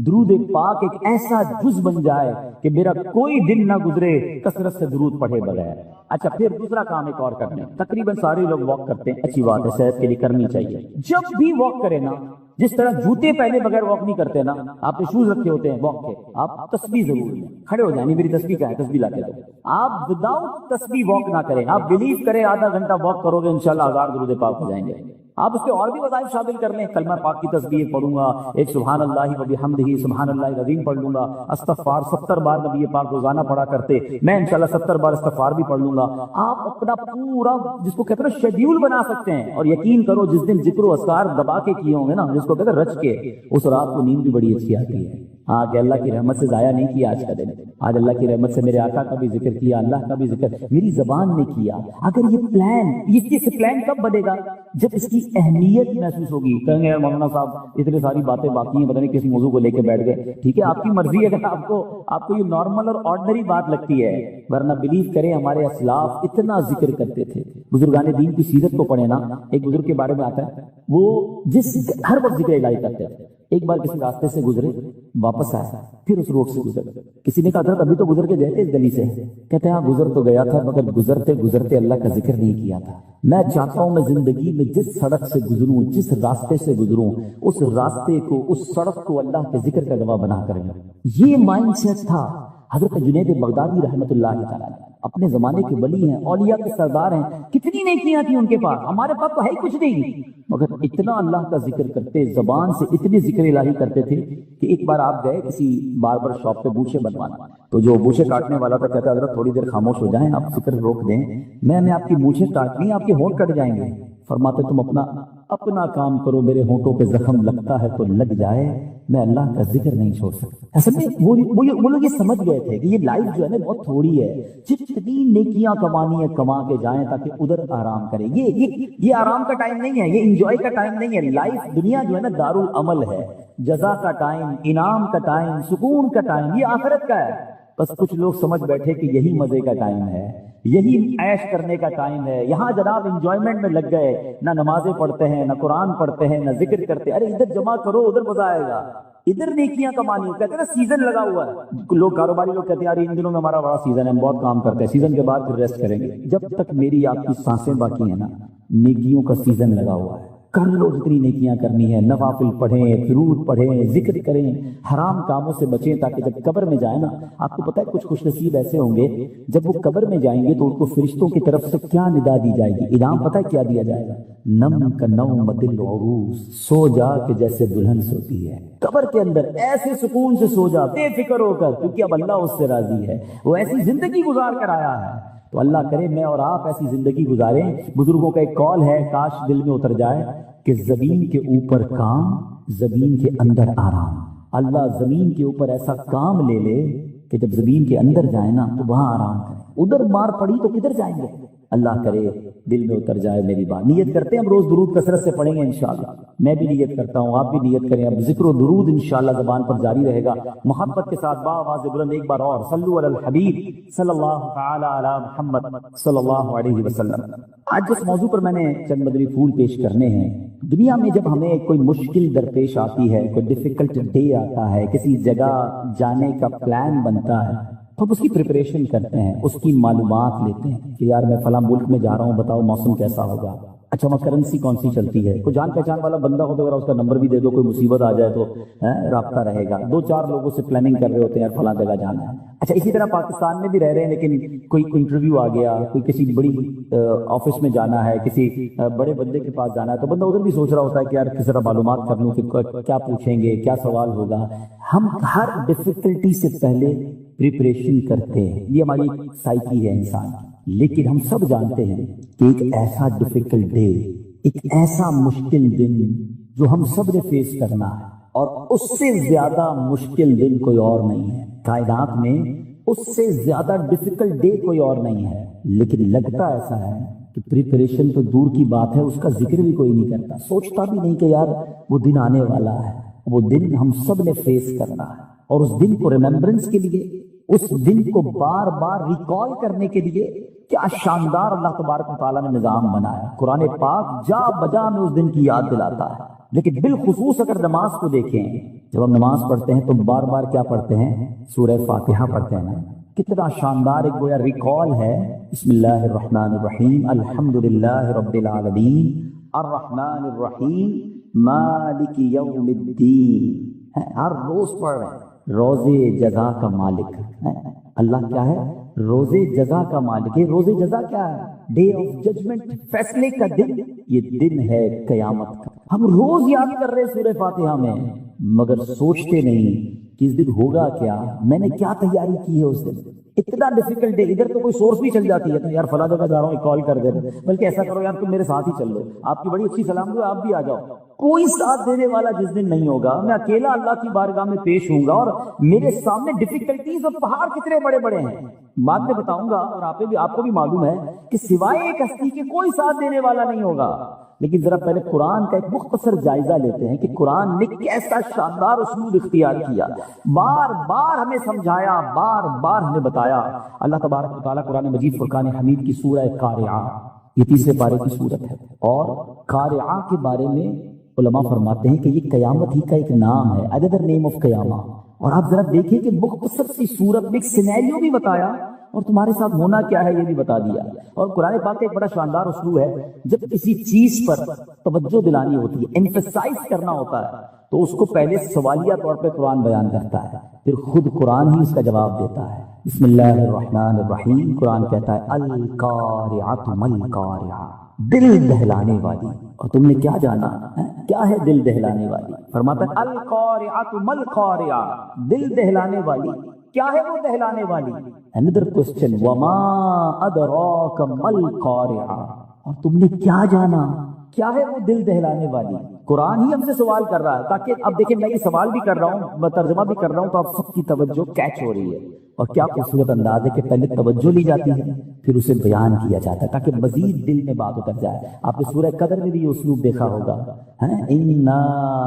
درود پاک ایک ایسا جز بن جائے کہ میرا کوئی دن نہ گزرے کثرت سے درود پڑھے بغیر. اچھا پھر دوسرا کام ایک اور کرنے، تقریباً سارے لوگ واک کرتے ہیں، اچھی بات ہے، صحت کے لیے کرنی چاہیے. جب بھی واک کرے نا، جس طرح جوتے پہلے بغیر واک نہیں کرتے نا، آپ نے شوز رکھے ہوتے ہیں واک کے، آپ تسبیح ضرور لیں. کھڑے ہو جائیں، میری تسبیح کیا ہے، تسبیح لاتے دو. آپ وداؤٹ تسبیح واک نہ کریں. آپ بلیو کریں آدھا گھنٹہ واک کرو گے انشاءاللہ 1000 درود پاک ہو جائیں گے. آپ اس کے اور بھی وظائف شامل کر لیں. کلمہ پاک کی تسبیح پڑھوں گا، ایک سبحان اللہ و بحمدہ سبحان اللہ العظیم پڑھ لوں گا. استغفار 70 بار نبی پاک روزانہ پڑھا کرتے، میں انشاءاللہ 70 بار استغفار بھی پڑھ لوں گا. آپ اپنا پورا جس کو کہتے ہیں شیڈیول بنا سکتے ہیں. اور یقین کرو جس دن ذکر و اذکار دبا کے کیے ہوں گے نا، جس کو کہتے ہیں رچ کے، اس رات کو نیند بھی بڑی اچھی آتی ہے. ہاں کہ اللہ کی رحمت سے ضائع نہیں کیا آج کا دن. آج اللہ کی رحمت سے میرے آقا کا بھی ذکر کیا، اللہ کا بھی ذکر میری زبان نے کیا. اگر یہ پلان، اس پلان کب بنے گا؟ جب اس کی اہمیت محسوس ہوگی. کہیں گے مولانا صاحب اتنی ساری باتیں باقی ہیں، پتہ نہیں کس موضوع کو لے کے بیٹھ گئے. ٹھیک ہے آپ کی مرضی ہے، اگر آپ کو یہ نارمل اور آرڈنری بات لگتی ہے، ورنہ بلیو کریں ہمارے اسلاف اتنا ذکر کرتے تھے. بزرگان دین کی سیرت کو پڑھے نا، ایک بزرگ کے بارے میں آتا ہے وہ ہر وقت ذکر الہی کرتے تھے. ایک بار کسی راستے سے گزرے، واپس آیا، پھر اس روڈ سے گزر. کسی نے کہا حضرت ابھی تو گزر کے گئے تھے اس گلی سے. کہتے ہیں ہاں گزر تو گیا تھا، مگر گزرتے گزرتے اللہ کا ذکر نہیں کیا تھا. میں چاہتا ہوں میں زندگی میں جس سڑک سے گزروں، جس راستے سے گزروں، اس راستے کو، اس سڑک کو اللہ کے ذکر کا گواہ بنا کر. یہ مائنڈ سیٹ تھا حضرت جنید بغدادی رحمۃ اللہ تعالیٰ. اپنے زمانے کے ولی ہیں، اولیاء کے سردار ہیں. کتنی نیکیاں تھیں ان کے پاس، ہمارے پاس تو ہے ہی کچھ نہیں، مگر اتنا اللہ کا ذکر کرتے، زبان سے اتنے ذکر الہی کرتے تھے کہ ایک بار آپ گئے کسی باربر شاپ پہ بوچھے بنوانا، تو جو بوچھے کاٹنے والا تھا کہتا حضرت تھوڑی دیر خاموش ہو جائیں، آپ ذکر روک دیں، میں نے آپ کی مونچھیں کاٹنی، آپ کے ہونٹ کٹ جائیں گے. فرماتے تم اپنا کام کرو، میرے ہونٹوں پہ زخم لگتا ہے تو لگ جائے، میں اللہ کا ذکر نہیں چھوڑ سکتا. اصل میں وہ لوگ یہ سمجھ گئے تھے کہ یہ لائف جو ہے نا بہت تھوڑی ہے، جتنی نیکیاں کمانی ہے کما کے جائیں تاکہ ادھر آرام کریں. یہ آرام کا ٹائم نہیں ہے، یہ انجوائے کا ٹائم نہیں ہے. لائف دنیا جو ہے نا دارالعمل ہے، جزا کا ٹائم، انعام کا ٹائم، سکون کا ٹائم، یہ آخرت کا ہے. بس کچھ لوگ سمجھ بیٹھے کہ یہی مزے کا ٹائم ہے، یہی عیش کرنے کا ٹائم ہے. یہاں جناب انجوائمنٹ میں لگ گئے، نہ نمازیں پڑھتے ہیں، نہ قرآن پڑھتے ہیں، نہ ذکر کرتے. ارے ادھر جمع کرو، ادھر مزہ آئے گا. ادھر نیکیاں کمانی. کہتے ہیں نا سیزن لگا ہوا ہے. لوگ کاروباری لوگ کہتے ہیں یار ان دنوں میں ہمارا بڑا سیزن ہے, ہم بہت کام کرتے ہیں, سیزن کے بعد پھر ریسٹ کریں گے. جب تک میری آپ کی سانسیں باقی ہیں نا, نیکیوں کا سیزن لگا ہوا ہے. کر لو جتنی نیکیاں کرنی ہے, نوافل پڑھیں, درود پڑھیں, ذکر کریں, حرام کاموں سے بچیں, تاکہ جب قبر میں جائیں نا, آپ کو پتہ ہے کچھ خوش نصیب ایسے ہوں گے جب وہ قبر میں جائیں گے تو ان کو فرشتوں کی طرف سے کیا ندا دی جائے گی, انعام پتہ ہے کیا دیا جائے گا؟ نم کا نومۃ العروس, سو جا کہ جیسے دلہن سوتی ہے. قبر کے اندر ایسے سکون سے سو جا, بے فکر ہو کر, کیونکہ اب اللہ اس سے راضی ہے, وہ ایسی زندگی گزار کر آیا ہے. تو اللہ کرے میں اور آپ ایسی زندگی گزاریں. بزرگوں کا ایک قول ہے, کاش دل میں اتر جائے کہ زمین کے اوپر کام, زمین کے اندر آرام. اللہ زمین کے اوپر ایسا کام لے لے کہ جب زمین کے اندر جائیں نا تو وہاں آرام کریں. ادھر مار پڑی تو کدھر جائیں گے؟ اللہ کرے دل میں اتر جائے میری بات. نیت کرتے ہیں ہم روز درود کثرت سے پڑھیں گے انشاءاللہ. میں بھی نیت کرتا ہوں, آپ بھی نیت کریں. اب ذکر و درود انشاءاللہ زبان پر جاری رہے گا, محبت کے ساتھ باآواز بلند ایک بار اور صلو علی الحبیب صلی اللہ تعالی علی محمد صلی اللہ علیہ وسلم. آج جس موضوع پر میں نے چند مدنی پھول پیش کرنے ہیں, دنیا میں جب ہمیں کوئی مشکل درپیش آتی ہے, کوئی ڈیفیکلٹ ڈے آتا ہے, کسی جگہ جانے کا پلان بنتا ہے, تو ہم اس کی پریپریشن کرتے ہیں, اس کی معلومات لیتے ہیں کہ یار میں فلاں ملک میں جا رہا ہوں, بتاؤ موسم کیسا ہوگا, اچھا وہاں کرنسی کون سی چلتی ہے, کوئی جان پہچان والا بندہ ہو تو اگر اس کا نمبر بھی دے دو, کوئی مصیبت آ جائے تو رابطہ رہے گا. دو چار لوگوں سے پلاننگ کر رہے ہوتے ہیں فلاں جگہ جانا ہے. اچھا اسی طرح پاکستان میں بھی رہ رہے ہیں, لیکن کوئی انٹرویو آ گیا, کوئی کسی بڑی آفس میں جانا ہے, کسی بڑے بندے کے پاس جانا ہے, تو بندہ ادھر بھی سوچ رہا ہوتا ہے کہ یار کس طرح معلومات کر لوں کہ کیا پوچھیں گے, کیا سوال ہوگا. ہم ہر ڈفیکلٹی سے پہلے پریپریشن کرتے ہیں, یہ ہماری سائیکی ہے انسان کی. لیکن ہم سب جانتے ہیں کہ ایک ایسا ڈیفیکلٹ ڈے, ایک ایسا مشکل دن جو ہم سب نے فیس کرنا ہے, اور اس سے زیادہ مشکل دن کوئی اور نہیں ہے کائنات میں, اس سے زیادہ ڈیفیکلٹ ڈے کوئی اور نہیں ہے. لیکن لگتا ایسا ہے کہ پریپریشن تو دور کی بات ہے, اس کا ذکر بھی کوئی نہیں کرتا, سوچتا بھی نہیں کہ یار وہ دن آنے والا ہے. وہ دن ہم سب نے فیس کرنا ہے, اور اس دن کو ریممبرنس کے لیے, اس دن کو بار بار ریکال کرنے کے لیے کیا شاندار اللہ تبارک و تعالیٰ نے نظام بنایا. قرآن پاک جا بجا میں اس دن کی یاد دلاتا ہے. لیکن بالخصوص اگر نماز کو دیکھیں, جب ہم نماز پڑھتے ہیں تو بار بار کیا پڑھتے ہیں؟ سورہ فاتحہ پڑھتے ہیں. کتنا شاندار ایک گویا ریکال ہے. بسم اللہ الرحمن الرحیم, الحمدللہ رب العالمین, الرحمن الرحیم, مالک یوم الدین. ہر روز پڑھ رہے ہیں. روزے جزا کا مالک اللہ کیا ہے؟ روزے جزا کا مالک ہے. روزے جزا کیا ہے؟ ڈے آف ججمنٹ, فیصلے کا دن. یہ دن ہے قیامت کا. ہم روز یاد کر رہے سورہ فاتحہ میں, مگر سوچتے نہیں کہ اس دن ہوگا کیا, میں نے کیا تیاری کی ہے اس دن. اتنا ڈیفیکلٹ ہے. ادھر تو کوئی سورس بھی چل جاتی ہے تو یار فلاں جگہ جا رہا ہوں, کال کر دے رہے, بلکہ ایسا کرو یار تم میرے ساتھ ہی چل لو, آپ کی بڑی اچھی سلام ہے, آپ بھی آ جاؤ. کوئی ساتھ دینے والا جس دن نہیں ہوگا, میں اکیلا اللہ کی بارگاہ میں پیش ہوں گا, اور میرے سامنے ڈیفیکلٹیز اور پہاڑ کتنے بڑے بڑے ہیں بعد میں بتاؤں گا. اور آپ کو بھی معلوم ہے کہ سوائے ایک ہستی کے کوئی ساتھ دینے والا نہیں ہوگا. لیکن ذرا پہلے قرآن کا ایک مختصر جائزہ لیتے ہیں کہ قرآن نے کیسا شاندار اسلوب اختیار کیا, بار بار ہمیں سمجھایا, بار بار ہمیں بتایا. اللہ تبارک و تعالیٰ قرآن مجید فرقان حمید کی سورہ قارعہ, یہ تیسرے پارے کی صورت ہے, اور قارعہ کے بارے میں علماء فرماتے ہیں کہ یہ قیامت ہی کا ایک نام ہے, another name of قیامہ. اور آپ ذرا دیکھیں کہ مختصر سی صورت میں ایک سینیریو بھی بتایا, اور تمہارے ساتھ ہونا کیا ہے یہ بھی بتا دیا. اور قرآن پاک کا ایک بڑا شاندار اسلوب ہے, جب کسی چیز پر توجہ دلانی ہوتی ہے, ایمفسائز کرنا ہوتا ہے, تو اس کو پہلے سوالیہ طور پہ قرآن بیان کرتا ہے, پھر خود قرآن ہی اس کا جواب دیتا ہے. بسم اللہ الرحمن الرحیم. قرآن کہتا ہے القارعۃ مالقارعہ, دل دہلانے والی. اور تم نے کیا جانا, کیا ہے دل دہلانے والی؟ فرماتا ہے القارعۃ مالقارعہ, دل دہلانے والی. کیا ہے وہ دہلانے والی؟ another question, وما ادراک مالقارعہ, اور تم نے کیا جانا کیا ہے وہ دل دہلانے والی؟ قرآن ہی ہم سے سوال کر رہا ہے, تاکہ اب دیکھیں میں یہ سوال بھی کر رہا ہوں, میں ترجمہ بھی کر رہا ہوں, تو آپ سب کی توجہ کیچ ہو رہی ہے. اور کیا خوبصورت انداز ہے کہ پہلے توجہ لی جاتی ہے, پھر اسے بیان کیا جاتا ہے تاکہ مزید دل میں بات اتر جائے. آپ نے سورہ قدر میں بھی یہ اسلوب دیکھا ہوگا, انا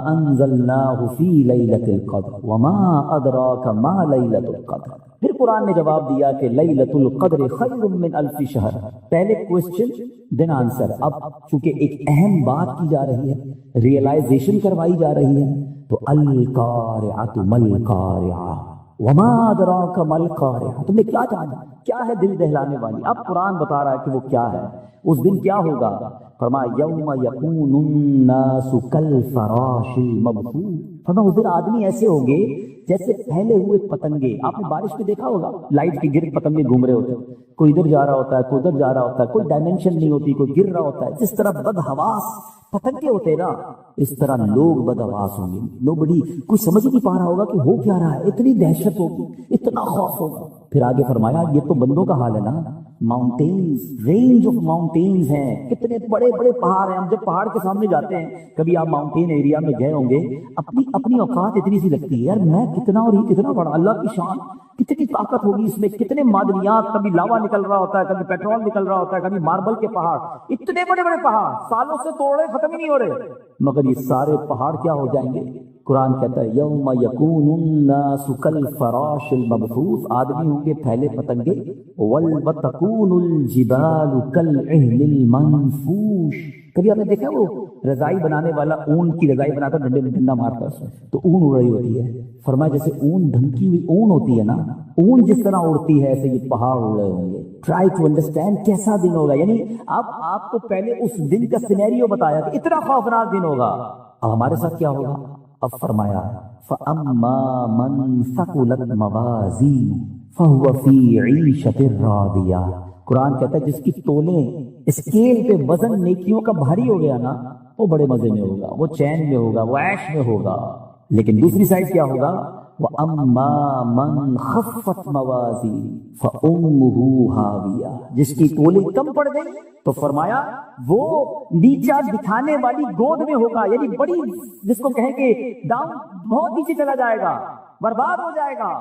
انزلناہ فی لیلۃ القدر وما ادراک ما لیلۃ القدر. پھر قرآن نے جواب دیا کہ لیلۃ القدر خیر من الف شہر. پہلے کوسچن دین آنسر. اب چونکہ ایک اہم بات کی جا رہی ہے, ریئلائزیشن کروائی جا رہی ہے, تو القارعۃ ملقارعہ وما ادراک ملقارعہ، تم نے کیا جانا کیا ہے دل دہلانے والی؟ اب قرآن بتا رہا ہے کہ وہ کیا ہے، اس دن کیا ہوگا؟ فرمایا یوم یکون الناس کالفراش المبثوث، فرمایا اس دن آدمی ایسے ہوں گے جیسے پھیلے ہوئے پتنگے. آپ نے بارش میں دیکھا ہوگا لائٹ کے گرد پتنگے گھوم رہے ہوتے ہیں، کوئی ادھر جا رہا ہوتا ہے کوئی ادھر جا رہا ہوتا ہے، کوئی ڈائمینشن نہیں ہوتی، کوئی گر رہا ہوتا ہے. جس طرح بدحواس پتنگے ہوتے نا، اس طرح لوگ بدحواس ہوں گے. نوبڈی کوئی سمجھ نہیں پا رہا ہوگا کہ ہو کیا رہا ہے، اتنی دہشت ہوگی، اتنا خوف ہوگا. پھر آگے فرمایا یہ تو بندوں کا حال ہے نا، ماؤنٹینز، رینج آف ماؤنٹینز ہیں، کتنے بڑے بڑے پہاڑ ہیں. ہم جب پہاڑ کے سامنے جاتے ہیں، کبھی آپ ماؤنٹین ایریا میں گئے ہوں گے، اپنی اوقات اتنی سی لگتی ہے یار میں کتنا اور یہ کتنا بڑا، اللہ کی شان کتنی طاقت ہوگی اس میں، کتنے معدنیات، کبھی لاوا نکل رہا ہوتا ہے، کبھی پیٹرول نکل رہا ہوتا ہے، کبھی ماربل کے پہاڑ، اتنے بڑے بڑے پہاڑ سالوں سے توڑے ختم ہی نہیں ہو رہے، مگر یہ سارے پہاڑ کیا ہو جائیں گے؟ قرآن کہتا ہے یوم یکون الناس کالفراش المبثوث، آدمی ہوں گے پھیلے پتنگے. وتکون الجبال کالعہن المنفوش، کبھی آپ نے دیکھا وہ رضائی بنانے والا اون کی رضائی بناتا ڈنڈے میں ڈنڈا مارتا اس میں تو اون اڑ رہی ہوتی ہے. فرمایا جیسے اون ڈھنکی ہوئی اون ہوتی ہے نا، اون جس طرح اڑتی ہے ایسے یہ پہاڑ اڑ رہے ہوں گے. ٹرائی ٹو انڈرسٹینڈ کیسا دن ہوگا، یعنی اب آپ کو پہلے اس دن کا سینیریو بتایا کہ اتنا خوفناک دن ہوگا. اب ہمارے ساتھ کیا ہوگا؟ اب فرمایا فَأَمَّا مَنْ ثَقُلَتْ مَوَازِينُهُ فَهُوَ فِي عِيشَةٍ رَاضِيَةٍ. قرآن کہتا ہے جس کی تولیں اسکیل پہ وزن نیکیوں کا بھاری ہو گیا نا، وہ بڑے مزے میں ہوگا، وہ چین میں ہوگا، وہ عیش میں ہوگا. لیکن دوسری سائڈ کیا ہوگا؟ وَأَمَّا مَنْ خَفَّتْ مَوَازِينُهُ فَأُمُّهُ هَاوِيَةٌ، جس کی تولیں کم پڑ گئی تو فرمایا وہ نیچا دکھانے والی گود میں ہوگا، یعنی بڑی جس کو کہیں کہ ڈاؤن بہت نیچے چلا جائے گا، برباد ہو جائے گا.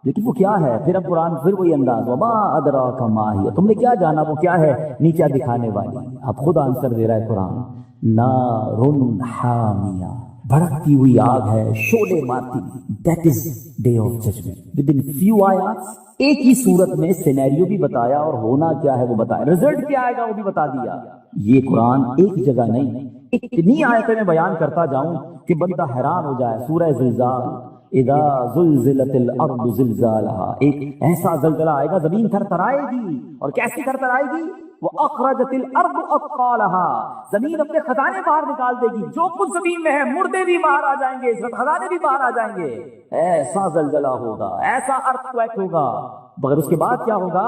لیکن وہ کیا ہے؟ پھر اب قرآن پھر وہی انداز وما ادراک ما ہی، تم نے کیا جانا وہ کیا ہے؟ نیچا دکھانے والی. اب خود آنسر دے رہا ہے قرآن، نار حامیہ، بھڑکتی ہوئی آگ ہے، شعلے مارتی. That is day of judgment. Within few آیاتس ایک ہی صورت میں سینیریو بھی بتایا اور ہونا کیا ہے وہ بتایا، رزلٹ کیا آئے گا وہ بھی بتا دیا. یہ قرآن ایک جگہ نہیں، اتنی آیتیں میں بیان کرتا جاؤں کہ بندہ حیران ہو جائے. سورہ زلزال، اذا زلزلت الارض زلزالها، ایک ایسا زلزلہ آئے گا زمین تھر تھرائے گی. اور کیسی تھر تھرائے گی؟ وَأَخْرَجَتِ الْأَرْضُ أَثْقَالَهَا، زمین اپنے خزانے باہر نکال دے گی، جو کچھ زمین میں ہے مردے بھی باہر آ جائیں گے، خزانے بھی باہر آ جائیں گے. ایسا زلزلہ ہوگا، ایسا ارتھ ہوگا. مگر اس کے بعد کیا ہوگا؟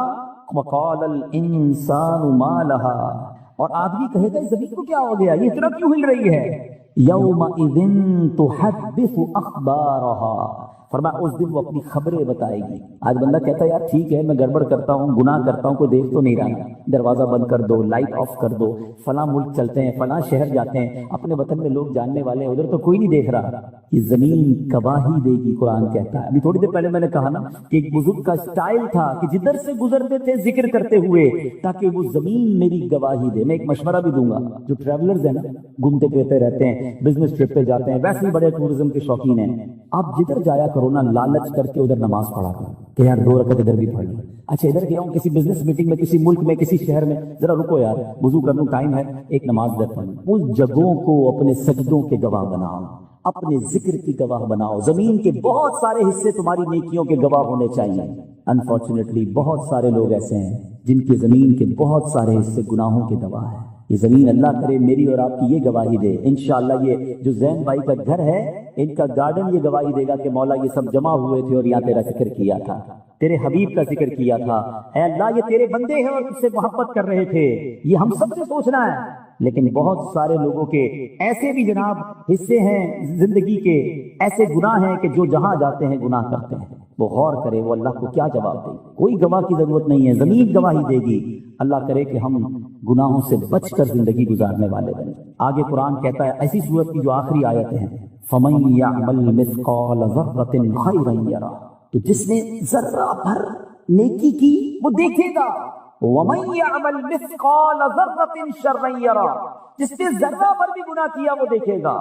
وَقَالَ الْإِنسَانُ مَا لَهَا، اور آدمی کہے گا زمین کو کیا ہو گیا، یہ اتنا کیوں ہل رہی ہے؟ یومئذ تحدث اخبارها، فرمایا اس دن وہ اپنی خبریں بتائے گی. آج بندہ کہتا ہے یار ٹھیک ہے میں گڑبڑ کرتا ہوں، گناہ کرتا ہوں، کوئی دیکھ تو نہیں رہا، دروازہ بند کر دو، لائٹ آف کر دو، فلاں ملک چلتے ہیں، فلاں شہر جاتے ہیں، اپنے وطن میں لوگ جاننے والے ہیں، ادھر تو کوئی نہیں دیکھ رہا. یہ زمین گواہی دے گی. قرآن کہتا ہے، ابھی تھوڑی دیر پہلے میں نے کہا نا کہ ایک بزرگ کا اسٹائل تھا کہ جدھر سے گزرتے تھے ذکر کرتے ہوئے تاکہ وہ زمین میری گواہی دے. میں ایک مشورہ بھی دوں گا، جو ٹریولرز ہیں نا، گھومتے پھرتے رہتے ہیں، بزنس ٹرپ پہ جاتے ہیں، ویسے ہی بڑے ٹورزم کے شوقین ہیں، آپ جدھر جایا کرو نا لالچ کر کے ادھر نماز پڑھا کرو کہ یار 2 رکعت ادھر بھی پڑھ لیں. اچھا ادھر گیا ہوں کسی بزنس میٹنگ میں، کسی ملک میں، کسی شہر میں، ذرا رکو یار وضو کر لوں، ٹائم ہے، ایک نماز ادھر پڑھ لوں. اس جگہوں کو اپنے سجدوں کے گواہ بناؤ، اپنے ذکر کی گواہ بناؤ. زمین کے بہت سارے حصے تمہاری نیکیوں کے گواہ ہونے چاہیے. انفارچونیٹلی بہت سارے لوگ ایسے ہیں جن کے زمین کے بہت سارے حصے گناہوں کے گواہ ہیں. یہ زمین اللہ کرے میری اور آپ کی یہ گواہی دے. انشاءاللہ یہ جو زین بھائی کا گھر ہے، ان کا گارڈن یہ گواہی دے گا کہ مولا یہ سب جمع ہوئے تھے اور یہاں تیرا ذکر کیا تھا، تیرے حبیب کا ذکر کیا تھا. اے اللہ یہ تیرے بندے ہیں اور تجھ سے محبت کر رہے تھے. یہ ہم سب سے سوچنا ہے. لیکن بہت سارے لوگوں کے ایسے بھی جناب حصے ہیں زندگی کے، ایسے گناہ ہیں کہ جو جہاں جاتے ہیں گناہ کرتے ہیں. وہ غور کرے وہ اللہ کو کیا جواب دے. کوئی گواہ کی ضرورت نہیں ہے، زمین گواہی دے گی. اللہ کرے کہ ہم گناہوں سے بچ کر زندگی گزارنے والے بنے. آگے قرآن کہتا ہے ایسی صورت کی جو آخری آیتیں ہیں، فَمَن يَعْمَلْ مِثْقَالَ ذَرَّةٍ خَيْرًا يَرَهُ، تو جس نے ذرہ بھر نیکی کی وہ دیکھے گا. وَمَن يَعْمَلْ مِثْقَالَ ذَرَّةٍ شَرًّا يَرَهُ، جس نے ذرہ بھر بھی گناہ کیا وہ دیکھے گا.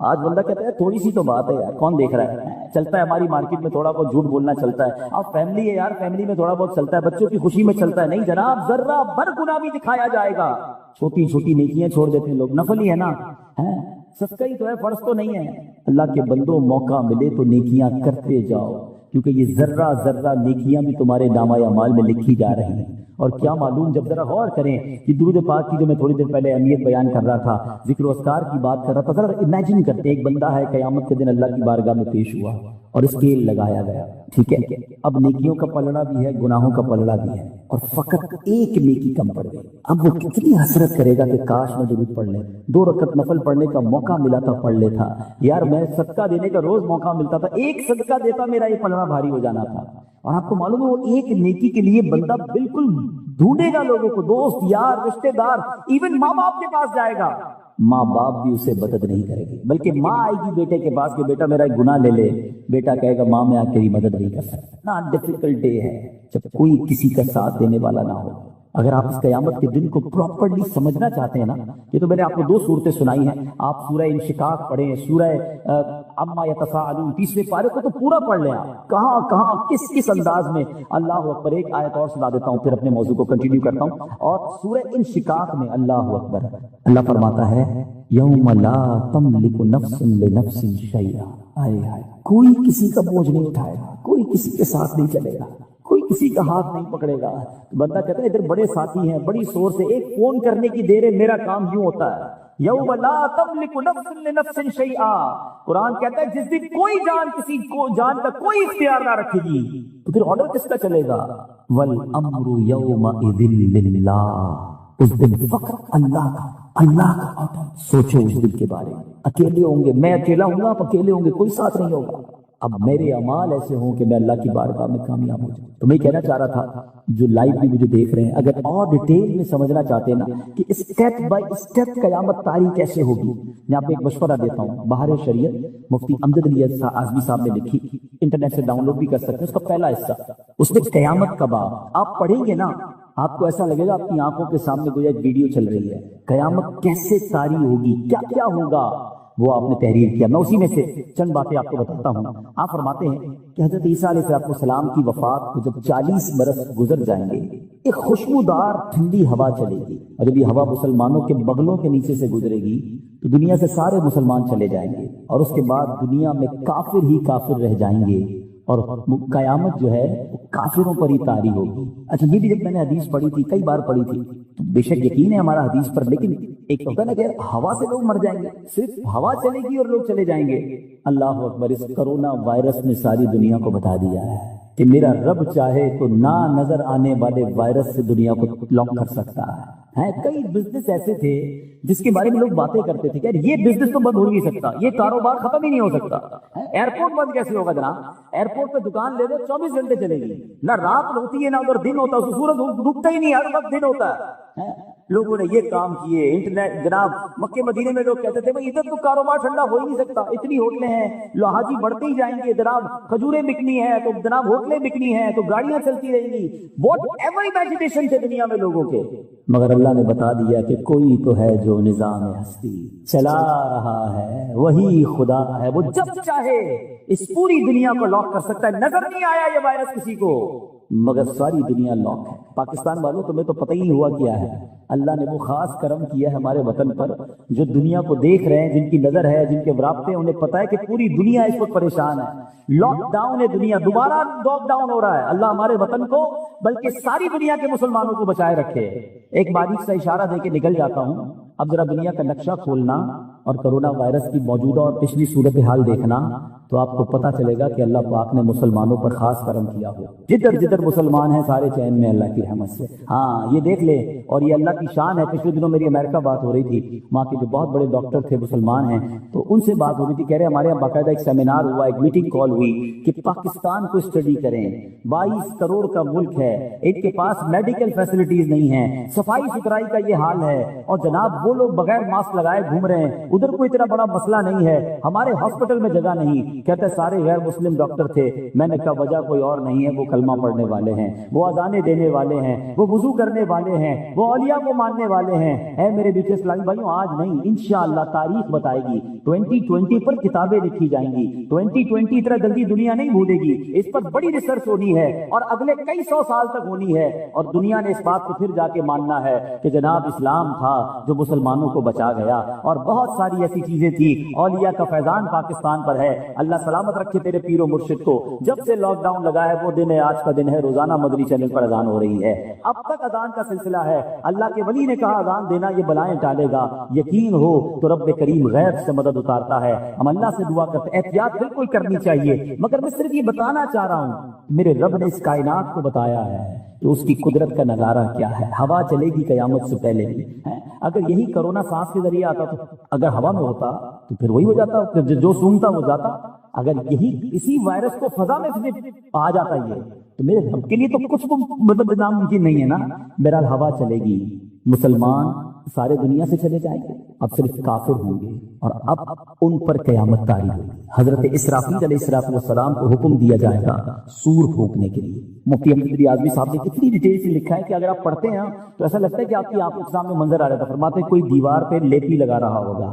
آج بندہ کہتا ہے تھوڑی سی تو بات ہے یار، کون دیکھ رہا ہے؟ چلتا ہے ہماری مارکیٹ میں تھوڑا بہت جھوٹ بولنا چلتا ہے، اب فیملی ہے یار، فیملی میں تھوڑا بہت چلتا ہے، بچوں کی خوشی میں چلتا ہے. نہیں جناب، ذرہ بھر گناہ بھی دکھایا جائے گا. چھوٹی چھوٹی نیکیاں چھوڑ دیتے ہیں لوگ، نفل ہی ہے نا. صدقہ ہی تو ہے، فرض تو نہیں ہے۔ اللہ کے بندوں، موقع ملے تو نیکیاں کرتے جاؤ، کیونکہ یہ ذرہ ذرہ نیکیاں بھی تمہارے نامہ اعمال میں لکھی جا رہی ہیں۔ اور کیا معلوم، جب ذرا غور کریں کہ درود پاک کی جو میں تھوڑی دیر پہلے اہمیت بیان کر رہا تھا، ذکر و اذکار کی بات کر رہا تھا، ذرا امیجن کرتے ایک بندہ ہے قیامت کے دن اللہ کی بارگاہ میں پیش ہوا اور اسکیل لگایا گیا، ٹھیک ہے، اب نیکیوں کا پلڑا بھی ہے، گناہوں کا پلڑا بھی ہے، اور فقط ایک نیکی کم پڑ گئی۔ اب وہ کتنی حسرت کرے گا کہ کاش میں درود پڑھ لیں، 2 رکعت نفل پڑھنے کا موقع ملا تھا، پڑھ لیتا، یار میں صدقہ دینے کا روز موقع ملتا تھا، ایک صدقہ دیتا میرا یہ پلڑا بھاری ہو جانا تھا۔ اور آپ کو معلوم ہے وہ ایک نیکی کے لیے بندہ بالکل ڈھونڈے گا لوگوں کو، دوست یار رشتہ دار، ایون ماں باپ کے پاس جائے گا، ماں باپ بھی اسے مدد نہیں کرے گی، بلکہ ماں آئے گی بیٹے کے پاس کہ بیٹا میرا ایک گناہ لے لے، بیٹا کہے گا ماں میں آج تیری مدد نہیں کر سکتا۔ نا ڈیفیکلٹ ڈے ہے جب کوئی کسی کا ساتھ دینے والا نہ ہو۔ اگر آپ اس قیامت کے دن کو پراپرلی سمجھنا چاہتے ہیں نا، یہ تو میں نے آپ کو 2 صورتیں سنائی ہیں، آپ سورہ انشقاق پڑھیں، سورہ عما یتساءلون 30ویں پارے کو تو پورا پڑھ لیں، آپ کہاں کہاں کس کس انداز میں۔ اللہ اکبر، ایک آیت اور سنا دیتا ہوں پھر اپنے موضوع کو کنٹینیو کرتا ہوں۔ اور سورہ انشقاق میں اللہ اکبر، اللہ فرماتا ہے یوم لا تملک نفس لنفس شیئا، کوئی کسی کا بوجھ نہیں اٹھائے گا، کوئی کسی کے ساتھ نہیں چلے گا، کوئی کسی کا ہاتھ نہیں پکڑے گا۔ بندہ کہتا ہے ادھر بڑے ساتھی ہیں، بڑی سورس ہے، ایک فون کرنے کی دیر ہے، میرا کام یوں ہوتا ہے۔ یوم لا تملک نفس لنفس شیئا، قرآن کہتا ہے جس دن کوئی جان کسی کو جان کا کوئی اختیار نہ رکھے گی، تو پھر آرڈر کس کا چلے گا؟ والامر یومئذ للہ، اس دن فقط اللہ کا آرڈر۔ سوچو اس دن کے بارے میں، اکیلے ہوں گے، میں اکیلا ہوں گا، آپ اکیلے ہوں گے، کوئی ساتھ نہیں ہوگا۔ اب میرے اعمال ایسے ہوں کہ میں اللہ کی بارگاہ میں کامیاب ہو جاؤں۔ تو میں کہنا چاہ رہا تھا جو لائیو بھی مجھے دیکھ رہے ہیں، اگر اور ڈیٹیل میں سمجھنا چاہتے ہیں نا کہ اسٹیپ بائی اسٹیپ قیامت طاری کیسے ہوگی، میں آپ کو ایک مشورہ دیتا ہوں۔ بہار شریعت مفتی امجد علی اعظمی صاحب نے لکھی، انٹرنیٹ سے ڈاؤن لوڈ بھی کر سکتے ہیں، اس کا پہلا حصہ، اس میں قیامت کا باب آپ پڑھیں گے نا، آپ کو ایسا لگے گا آپ کی آنکھوں کے سامنے گویا ایک ویڈیو چل رہی ہے، قیامت کیسے طاری ہوگی، کیا کیا ہوگا، وہ آپ نے تحریر کیا۔ میں اسی میں سے چند باتیں آپ کو بتاتا ہوں۔ آپ فرماتے ہیں کہ حضرت عیسیٰ علیہ السلام کی وفات کو جب 40 برس گزر جائیں گے، ایک خوشبودار ٹھنڈی ہوا چلے گی، اور جب یہ ہوا مسلمانوں کے بغلوں کے نیچے سے گزرے گی تو دنیا سے سارے مسلمان چلے جائیں گے، اور اس کے بعد دنیا میں کافر ہی کافر رہ جائیں گے، اور قیامت جو ہے وہ کافروں پر ہی طاری ہوگی۔ اچھا، یہ بھی جب میں نے حدیث پڑھی تھی، کئی بار پڑھی تھی، تو بے شک یقین ہے ہمارا حدیث پر، لیکن ایک ہوتا ہے نا کہ ہوا سے لوگ مر جائیں گے، صرف ہوا چلے گی اور لوگ چلے جائیں گے۔ اللہ اکبر، اس کرونا وائرس نے ساری دنیا کو بتا دیا ہے کہ میرا رب چاہے تو نہ نظر آنے والے وائرس سے دنیا کو لاک کر سکتا ہے۔ کئی بزنس ایسے تھے جس کے بارے میں لوگ باتیں کرتے تھے کہ یار یہ بزنس تو بند ہو نہیں سکتا، یہ کاروبار ختم ہی نہیں ہو سکتا۔ ایئرپورٹ بند کیسے ہوگا جناب؟ ایئرپورٹ پہ دکان لے لو، 24 گھنٹے چلے گی، نہ رات ہوتی ہے نہ ادھر دن ہوتا ہے، سورج ڈوبتا ہی نہیں، ہر وقت دن ہوتا ہے۔ لوگوں نے یہ کام کیے، انٹرنیٹ جناب مکے مدینے میں لوگ کہتے تھے بھائی ادھر تو کاروبار ٹھنڈا ہو ہی نہیں سکتا، اتنی ہوٹلیں ہیں، حاجی بڑھتے ہی جائیں گے، جناب کھجوریں بکنی ہیں تو جناب ہوٹلیں بکنی ہیں تو گاڑیاں چلتی رہیں گی، واٹ ایور امیجنیشن تھے دنیا میں لوگوں کے، مگر اللہ نے بتا دیا کہ کوئی تو ہے جو نظام ہستی چلا رہا ہے، وہی خدا ہے، وہ جب چاہے اس پوری دنیا کو لاک کر سکتا ہے۔ نظر نہیں آیا یہ وائرس کسی کو، مگر ساری دنیا لاک ہے۔ پاکستان والوں تمہیں تو پتہ ہی ہوا کیا ہے، اللہ نے وہ خاص کرم کیا ہے ہمارے وطن پر، جو دنیا کو دیکھ رہے ہیں، جن کی نظر ہے، جن کے رابطے، انہیں پتہ ہے کہ پوری دنیا اس وقت پریشان ہے، لاک ڈاؤن ہے دنیا، دوبارہ لاک ڈاؤن ہو رہا ہے۔ اللہ ہمارے وطن کو بلکہ ساری دنیا کے مسلمانوں کو بچائے رکھے۔ ایک باریک سا اشارہ دے کے نکل جاتا ہوں، اب ذرا دنیا کا نقشہ کھولنا اور کرونا وائرس کی موجودہ اور پچھلی صورتحال دیکھنا تو آپ کو پتا چلے گا کہ اللہ پاک نے مسلمانوں پر خاص کرم کیا ہو۔ جدھر جدھر مسلمان ہیں سارے چین میں اللہ کی رحمت سے۔ ہاں یہ دیکھ لے، اور یہ اللہ کی شان ہے۔ پچھلے دنوں میری امریکہ بات ہو رہی تھی، وہاں کے جو بہت بڑے ڈاکٹر تھے مسلمان ہیں، تو ان سے بات ہو رہی تھی، کہہ رہے ہمارے یہاں باقاعدہ ایک سیمینار ہوا، ایک میٹنگ کال ہوئی کہ پاکستان کو اسٹڈی کریں، 22 کروڑ کا ملک ہے، ان کے پاس میڈیکل فیسلٹیز نہیں ہیں، صفائی ستھرائی کا یہ حال ہے، اور جناب وہ لوگ بغیر ماسک لگائے گھوم رہے ہیں، ادھر کوئی اتنا بڑا مسئلہ نہیں ہے، ہمارے ہاسپٹل میں جگہ نہیں۔ کہتے سارے غیر مسلم ڈاکٹر تھے۔ میں نے کہا وجہ کوئی اور نہیں ہے، وہ کلمہ پڑھنے والے ہیں، وہ اذانیں دینے والے ہیں، وہ وضو کرنے والے ہیں، وہ اولیاء کو ماننے والے ہیں۔ اے میرے بیٹے اسلامی بھائیوں، آج نہیں، انشاءاللہ تاریخ بتائے گی، 2020 پر کتابیں لکھی جائیں گی، 2020 اتنا جلدی دنیا نہیں بھولے گی، اس پر بڑی ریسرچ ہونی ہے اور اگلے کئی سو سال تک ہونی ہے، اور دنیا نے اس بات کو پھر جا کے ماننا ہے کہ جناب اسلام تھا جو مسلمان مسلمانوں کو بچا گیا. اور بہت ساری ایسی چیزیں تھی. اولیاء کا فیضان پاکستان پر ہے. اللہ سلامت رکھے تیرے پیر و مرشد کو. جب سے لاک ڈاؤن لگا ہے وہ دن ہے، آج کا دن ہے، روزانہ مدنی چینل پر اذان ہو رہی ہے. اب تک اذان کا سلسلہ ہے. اللہ کے ولی نے کہا اذان دینا یہ بلائیں ٹالے گا. یقین ہو تو رب کریم غیب سے مدد اتارتا ہے. ہم اللہ سے دعا کرتے، احتیاط بالکل کرنی چاہیے، مگر میں صرف یہ بتانا چاہ رہا ہوں میرے رب نے اس کائنات کو بتایا ہے کہ اس کی قدرت کا نظارہ کیا ہے. ہوا چلے گی قیامت سے پہلے بھی. اگر یہی کرونا سانس کے ذریعے آتا تو اگر ہوا میں ہوتا تو پھر وہی ہو جاتا، جو سونگتا وہ جاتا. اگر یہی اسی وائرس کو فضا میں آ جاتا یہ تو میرے رب کے لیے تو کچھ مطلب ناممکن نہیں ہے نا. بہرحال ہوا چلے گی، مسلمان سارے دنیا سے چلے جائیں گے، اب صرف کافر ہوں گے اور اب ان پر قیامت طاری ہوگی. حضرت اسرافیل علیہ السلام کو حکم دیا جائے گا سور پھونکنے کے لیے. مفتی احمد اعظمی صاحب نے کتنی ڈیٹیل سے لکھا ہے کہ اگر آپ پڑھتے ہیں تو ایسا لگتا ہے کہ آپ کی آنکھوں کے سامنے منظر آ رہا تھا. فرماتے ہیں کوئی دیوار پہ لیپی لگا رہا ہوگا،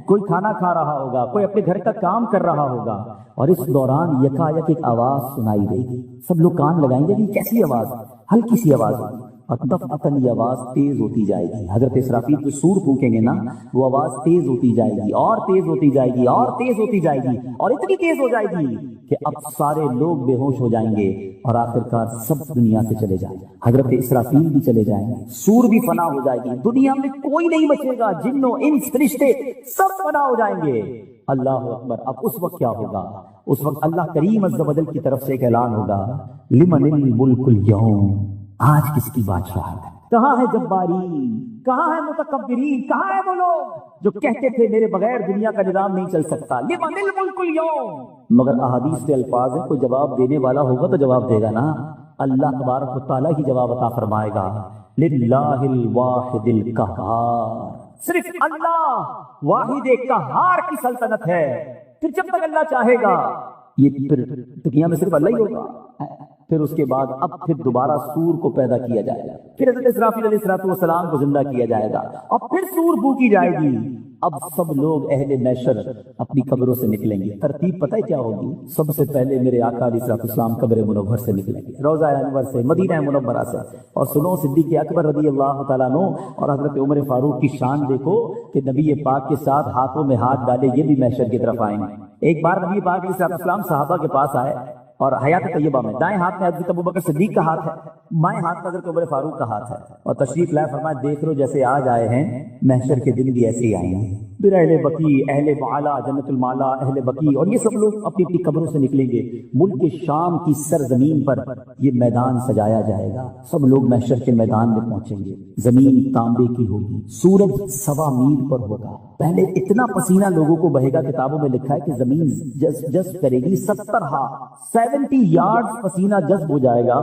کوئی کھانا کھا رہا ہوگا، کوئی اپنے گھر کا کام کر رہا ہوگا، اور اس دوران یکایک ایک آواز سنائی دے گی. سب لوگ کان لگائیں گے کہ کیسی آواز، ہلکی سی آواز ہوگی اور دفعتاً یہ آواز تیز ہوتی جائے گی. حضرت اسرافیل جو سور پھونکیں گے نا وہ آواز تیز ہوتی جائے گی اور تیز ہوتی جائے گی اور تیز ہوتی جائے گی اور اتنی تیز ہو جائے گی کہ اب سارے لوگ بے ہوش ہو جائیں گے اور آخرکار سب دنیا سے چلے جائیں گے. حضرت اسرافیل بھی چلے جائیں گے، سور بھی فنا ہو جائے گی، دنیا میں کوئی نہیں بچے گا، جنوں انس فرشتے سب فنا ہو جائیں گے. اللہ اکبر. اب اس وقت کیا ہوگا؟ اس وقت اللہ کریم عز و جل کی طرف سے ایک اعلان ہوگا، لمن الملک اليوم، آج کس کی بادشاہت ہے؟ کہاں ہے جبارین، کہاں ہے متکبرین، کہاں ہے وہ لوگ جو کہتے تھے میرے بغیر دنیا کا نظام نہیں چل سکتا؟ لمن الملک اليوم. مگر احادیث کے الفاظ ہیں، کوئی جواب دینے والا ہوگا تو جواب دے گا نا. اللہ تبارک و تعالیٰ ہی جواب عطا فرمائے گا. للہ الواحد القہار، صرف اللہ واحد قہار کی سلطنت ہے. پھر جب تک اللہ چاہے گا یہ پھر دنیا میں صرف اللہ ہی ہوگا. پھر اس کے بعد اب پھر دوبارہ سور کو پیدا کیا جائے گا، پھر حضرت اسرافیل علیہ السلام کو زندہ کیا جائے گا اور پھر سور پھونکی جائے گی. اب سب لوگ اہل محشر اپنی قبروں سے نکلیں گے. ترتیب پتہ ہے کیا ہوگی؟ سب سے پہلے میرے آقا علیہ السلام قبر منور سے نکلیں گے، روضہ انور سے، مدینہ منورہ سے. اور سنو صدیق اکبر رضی اللہ تعالیٰ عنہ اور حضرت عمر فاروق کی شان دیکھو کہ نبی پاک کے ساتھ ہاتھوں میں ہاتھ ڈالے یہ بھی محشر کی طرف آئیں گے. ایک بار نبی پاک علیہ السلام صحابہ کے پاس آئے اور حیات طیبہ میں دائیں ہاتھ میں حضرت ابوبکر صدیق کا ہاتھ ہے، بائیں ہاتھ میں حضرت عمر فاروق کا ہاتھ ہے، اور تشریف لائے فرمایا دیکھ لو جیسے آج آئے ہیں محشر کے دن بھی ایسے ہی آئے ہیں. پھر اہل بقیع، اہل معلا، جنت المعلا، اہل بقیع اور یہ سب لوگ اپنی اپنی قبروں سے نکلیں گے. ملک شام کی سرزمین پر یہ میدان سجایا جائے گا. سب لوگ محشر کے میدان میں پہنچیں گے. زمین تانبے کی ہوگی، سورج 1.25 میل پر ہوگا. پہلے اتنا پسینہ لوگوں کو بہے گا، کتابوں میں لکھا ہے کہ زمین جذب کرے گی 70 یارڈ پسینہ جذب ہو جائے گا.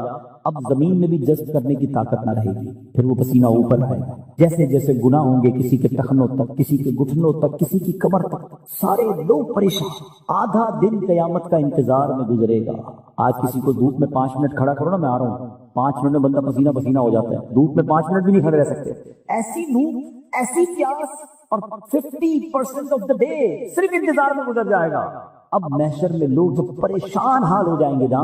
اب زمین میں بھی جذب کرنے کی طاقت نہ رہے گی. پھر وہ پسینہ اوپر آئے گا. جیسے جیسے گناہ ہوں گے کسی کے ٹخنوں تک، کسی کے گھٹنوں تک، کسی کی کمر تک، سارے لوگ پریشان. آدھا دن قیامت کا انتظار میں گزرے گا. آج کسی کو دھوپ میں 5 منٹ کھڑا کرو نا، میں آ رہا ہوں، 5 منٹ میں بندہ پسینہ پسینہ ہو جاتا ہے. دھوپ میں 5 منٹ بھی نہیں کھڑے رہ سکتے. ایسی دھوپ، ایسی پیاس، اور 50% آف دا ڈے صرف انتظار میں گزر جائے گا. اب محشر میں لوگ جب پریشان حال ہو جائیں گے نا،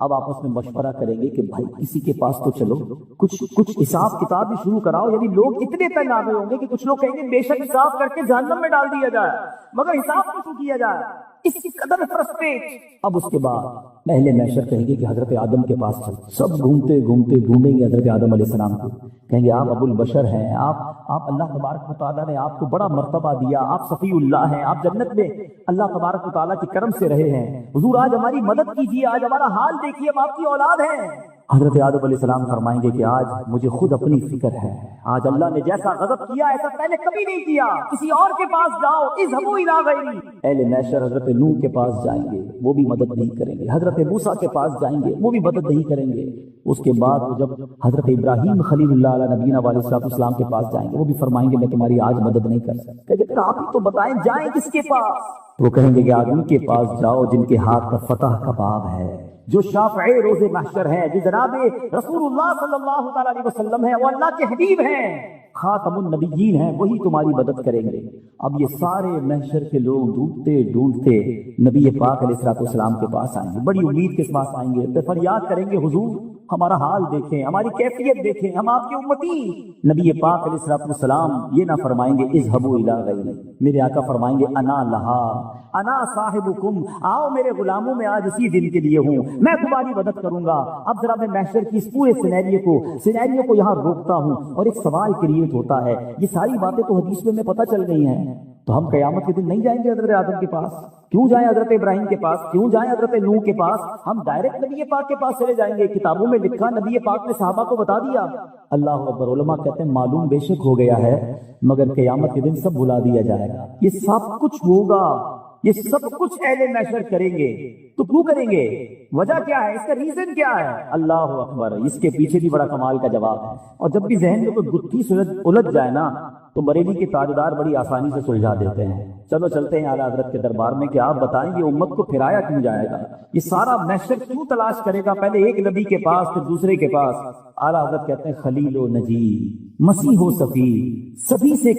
اب آپس میں مشورہ کریں گے کہ بھائی کسی کے پاس تو چلو کچھ حساب کتاب بھی شروع کراؤ. یعنی لوگ اتنے تنگ آ گئے ہوں گے کہ کچھ لوگ کہیں گے بے شک حساب کر کے جہنم میں ڈال دیا جائے، مگر حساب کو کیا جائے. اس قدر فرسٹریٹ. اب اس کے بعد اہل محشر کہیں گے کہ حضرت آدم کے پاس چل. سب گھومتے گھومتے ڈھونڈیں گے حضرت آدم علیہ السلام کو، کہیں گے آپ ابو البشر ہیں، آپ اللہ تبارک و تعالیٰ نے آپ کو بڑا مرتبہ دیا، آپ صفی اللہ ہیں، آپ جنت میں اللہ تبارک و تعالیٰ کے کرم سے رہے ہیں. حضور آج ہماری مدد کیجیے، آج ہمارا حال دیکھیے، ہم آپ کی اولاد ہیں. حضرت آدم علیہ السلام فرمائیں گے کہ آج مجھے خود اپنی فکر ہے. آج اللہ نے جیسا غضب کیا ایسا پہلے کبھی نہیں کیا. کسی اور کے پاس جاؤ، اذهبوا الی غیری. اہل محشر حضرت نوح کے پاس جائیں گے، وہ بھی مدد نہیں کریں گے. حضرت موسیٰ کے پاس جائیں گے، وہ بھی مدد نہیں کریں گے. اس کے بعد وہ جب حضرت ابراہیم خلیل اللہ علیہ نبینا علیہ السلام کے پاس جائیں گے، وہ بھی فرمائیں گے میں تمہاری آج مدد نہیں کر سکتا. کہ پھر آپ ہی تو بتائیں جائیں کس کے پاس؟ وہ کہیں گے کہ آدمی کے پاس جاؤ جن کے ہاتھ پر فتح کا باب ہے، جو شافع روز محشر ہیں، جو جناب رسول اللہ صلی اللہ تعالی علیہ وسلم ہیں، وہ اللہ کے حبیب ہیں، خاتم النبیین ہیں، وہی تمہاری مدد کریں گے. اب یہ سارے محشر کے لوگ ڈھونڈتے ڈھونڈتے نبی پاک علیہ السلام کے پاس آئیں گے، بڑی امید کے پاس آئیں گے، تو فریاد کریں گے حضور ہمارا حال دیکھیں، ہماری کیفیت دیکھیں، ہم آپ کے امتی۔ نبی پاک علیہ الصلوۃ والسلام یہ نہ فرمائیں گے اذهبوا الی غیری، میرے آقا فرمائیں گے انا لہا انا صاحبکم، آؤ میرے غلاموں میں آج اسی دن کے لیے ہوں، میں تمہاری مدد کروں گا۔ اب ذرا میں محشر کی اس پورے سینیریو کو یہاں روکتا ہوں اور ایک سوال کریٹ ہوتا ہے، یہ ساری باتیں تو حدیث میں پتہ چل گئی ہیں، تو ہم قیامت کے دن نہیں جائیں گے حضرت آدم کے پاس؟ کیوں جائیں حضرت ابراہیم کے پاس؟ کیوں جائیں حضرت نوح کے پاس؟ ہم ڈائریکٹ نبی پاک کے پاس چلے جائیں گے، کتابوں میں لکھا، نبی پاک نے صحابہ کو بتا دیا۔ اللہ اکبر۔ علماء کہتے ہیں معلوم بے شک ہو گیا ہے، مگر قیامت کے دن سب بلا دیا جائے گا، یہ سب کچھ ہوگا، یہ سب کچھ اہل محشر کریں گے، تو کیوں کریں گے؟ وجہ کیا ہے؟ اس کا ریزن کیا ہے؟ اللہ اکبر۔ اس کے پیچھے بھی بڑا کمال کا جواب ہے، اور جب بھی ذہن میں کوئی گتھی الجھ جائے نا تو بریلی کے تاجدار بڑی آسانی سے سلجھا دیتے ہیں۔ چلو چلتے ہیں اعلیٰ حضرت کے دربار میں کہ آپ بتائیں یہ امت کو پھرایا کیوں جائے گا، یہ سارا محشر کیوں تلاش کرے گا، پہلے ایک نبی کے پاس پھر دوسرے کے پاس۔ اعلیٰ حضرت کہتے ہیں خلیل و نجی، مسیح و صفی، سبھی سے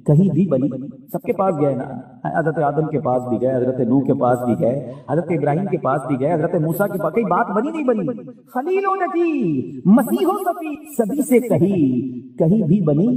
کہیں بھی بنی، سب کے پاس گئے نا، حضرت آدم کے پاس بھی گئے، حضرت نوح کے پاس بھی گئے، حضرت ابراہیم کے پاس بھی گئے، حضرت موسیٰ کے پاس، کئی بات بنی نہیں بنی؟ خلیل و نجی، مسیح و صفی، سبھی سے کہیں بھی بنی،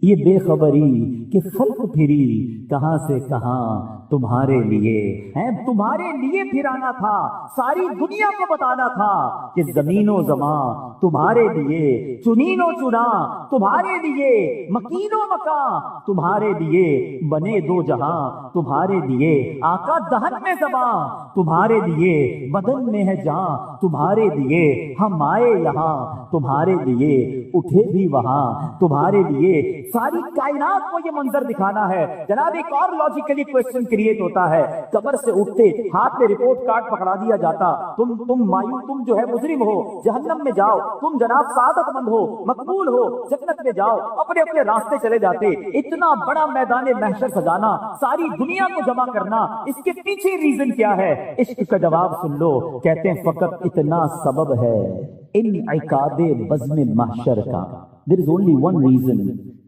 یہ بے خبری کہ خلق پھری کہاں سے کہاں تمہارے لیے ہیں، تمہارے لیے پھرانا تھا، ساری دنیا کو بتانا تھا کہ زمین و زمان تمہارے لیے، چنین و چنا تمہارے لیے، مکین و مکان تمہارے لیے، بنے دو جہاں تمہارے لیے، آقا دہن میں زبان تمہارے لیے، بدن میں ہے جان تمہارے لیے، ہم آئے یہاں تمہارے لیے، اٹھے بھی وہاں تمہارے لیے، ساری کائنات کو یہ منظر دکھانا ہے۔ جناب ایک اور لاجیکلی کوئسچن کریٹ ہوتا ہے، قبر سے اٹھتے ہاتھ میں رپورٹ کارڈ پکڑا دیا جاتا، تم مایوس، تم جو ہے مجرم ہو جہنم میں جاؤ، تم جناب سعادت مند ہو مقبول ہو جنت میں جاؤ، اپنے اپنے راستے چلے جاتے۔ اتنا بڑا میدان محشر سجانا، ساری دنیا کو جمع کرنا، اس کے پیچھے ریزن کیا ہے؟ عشق کا جواب سن لو، کہتے ہیں فقط اتنا سبب ہے انعقاد بزم محشر کا، there is only one reason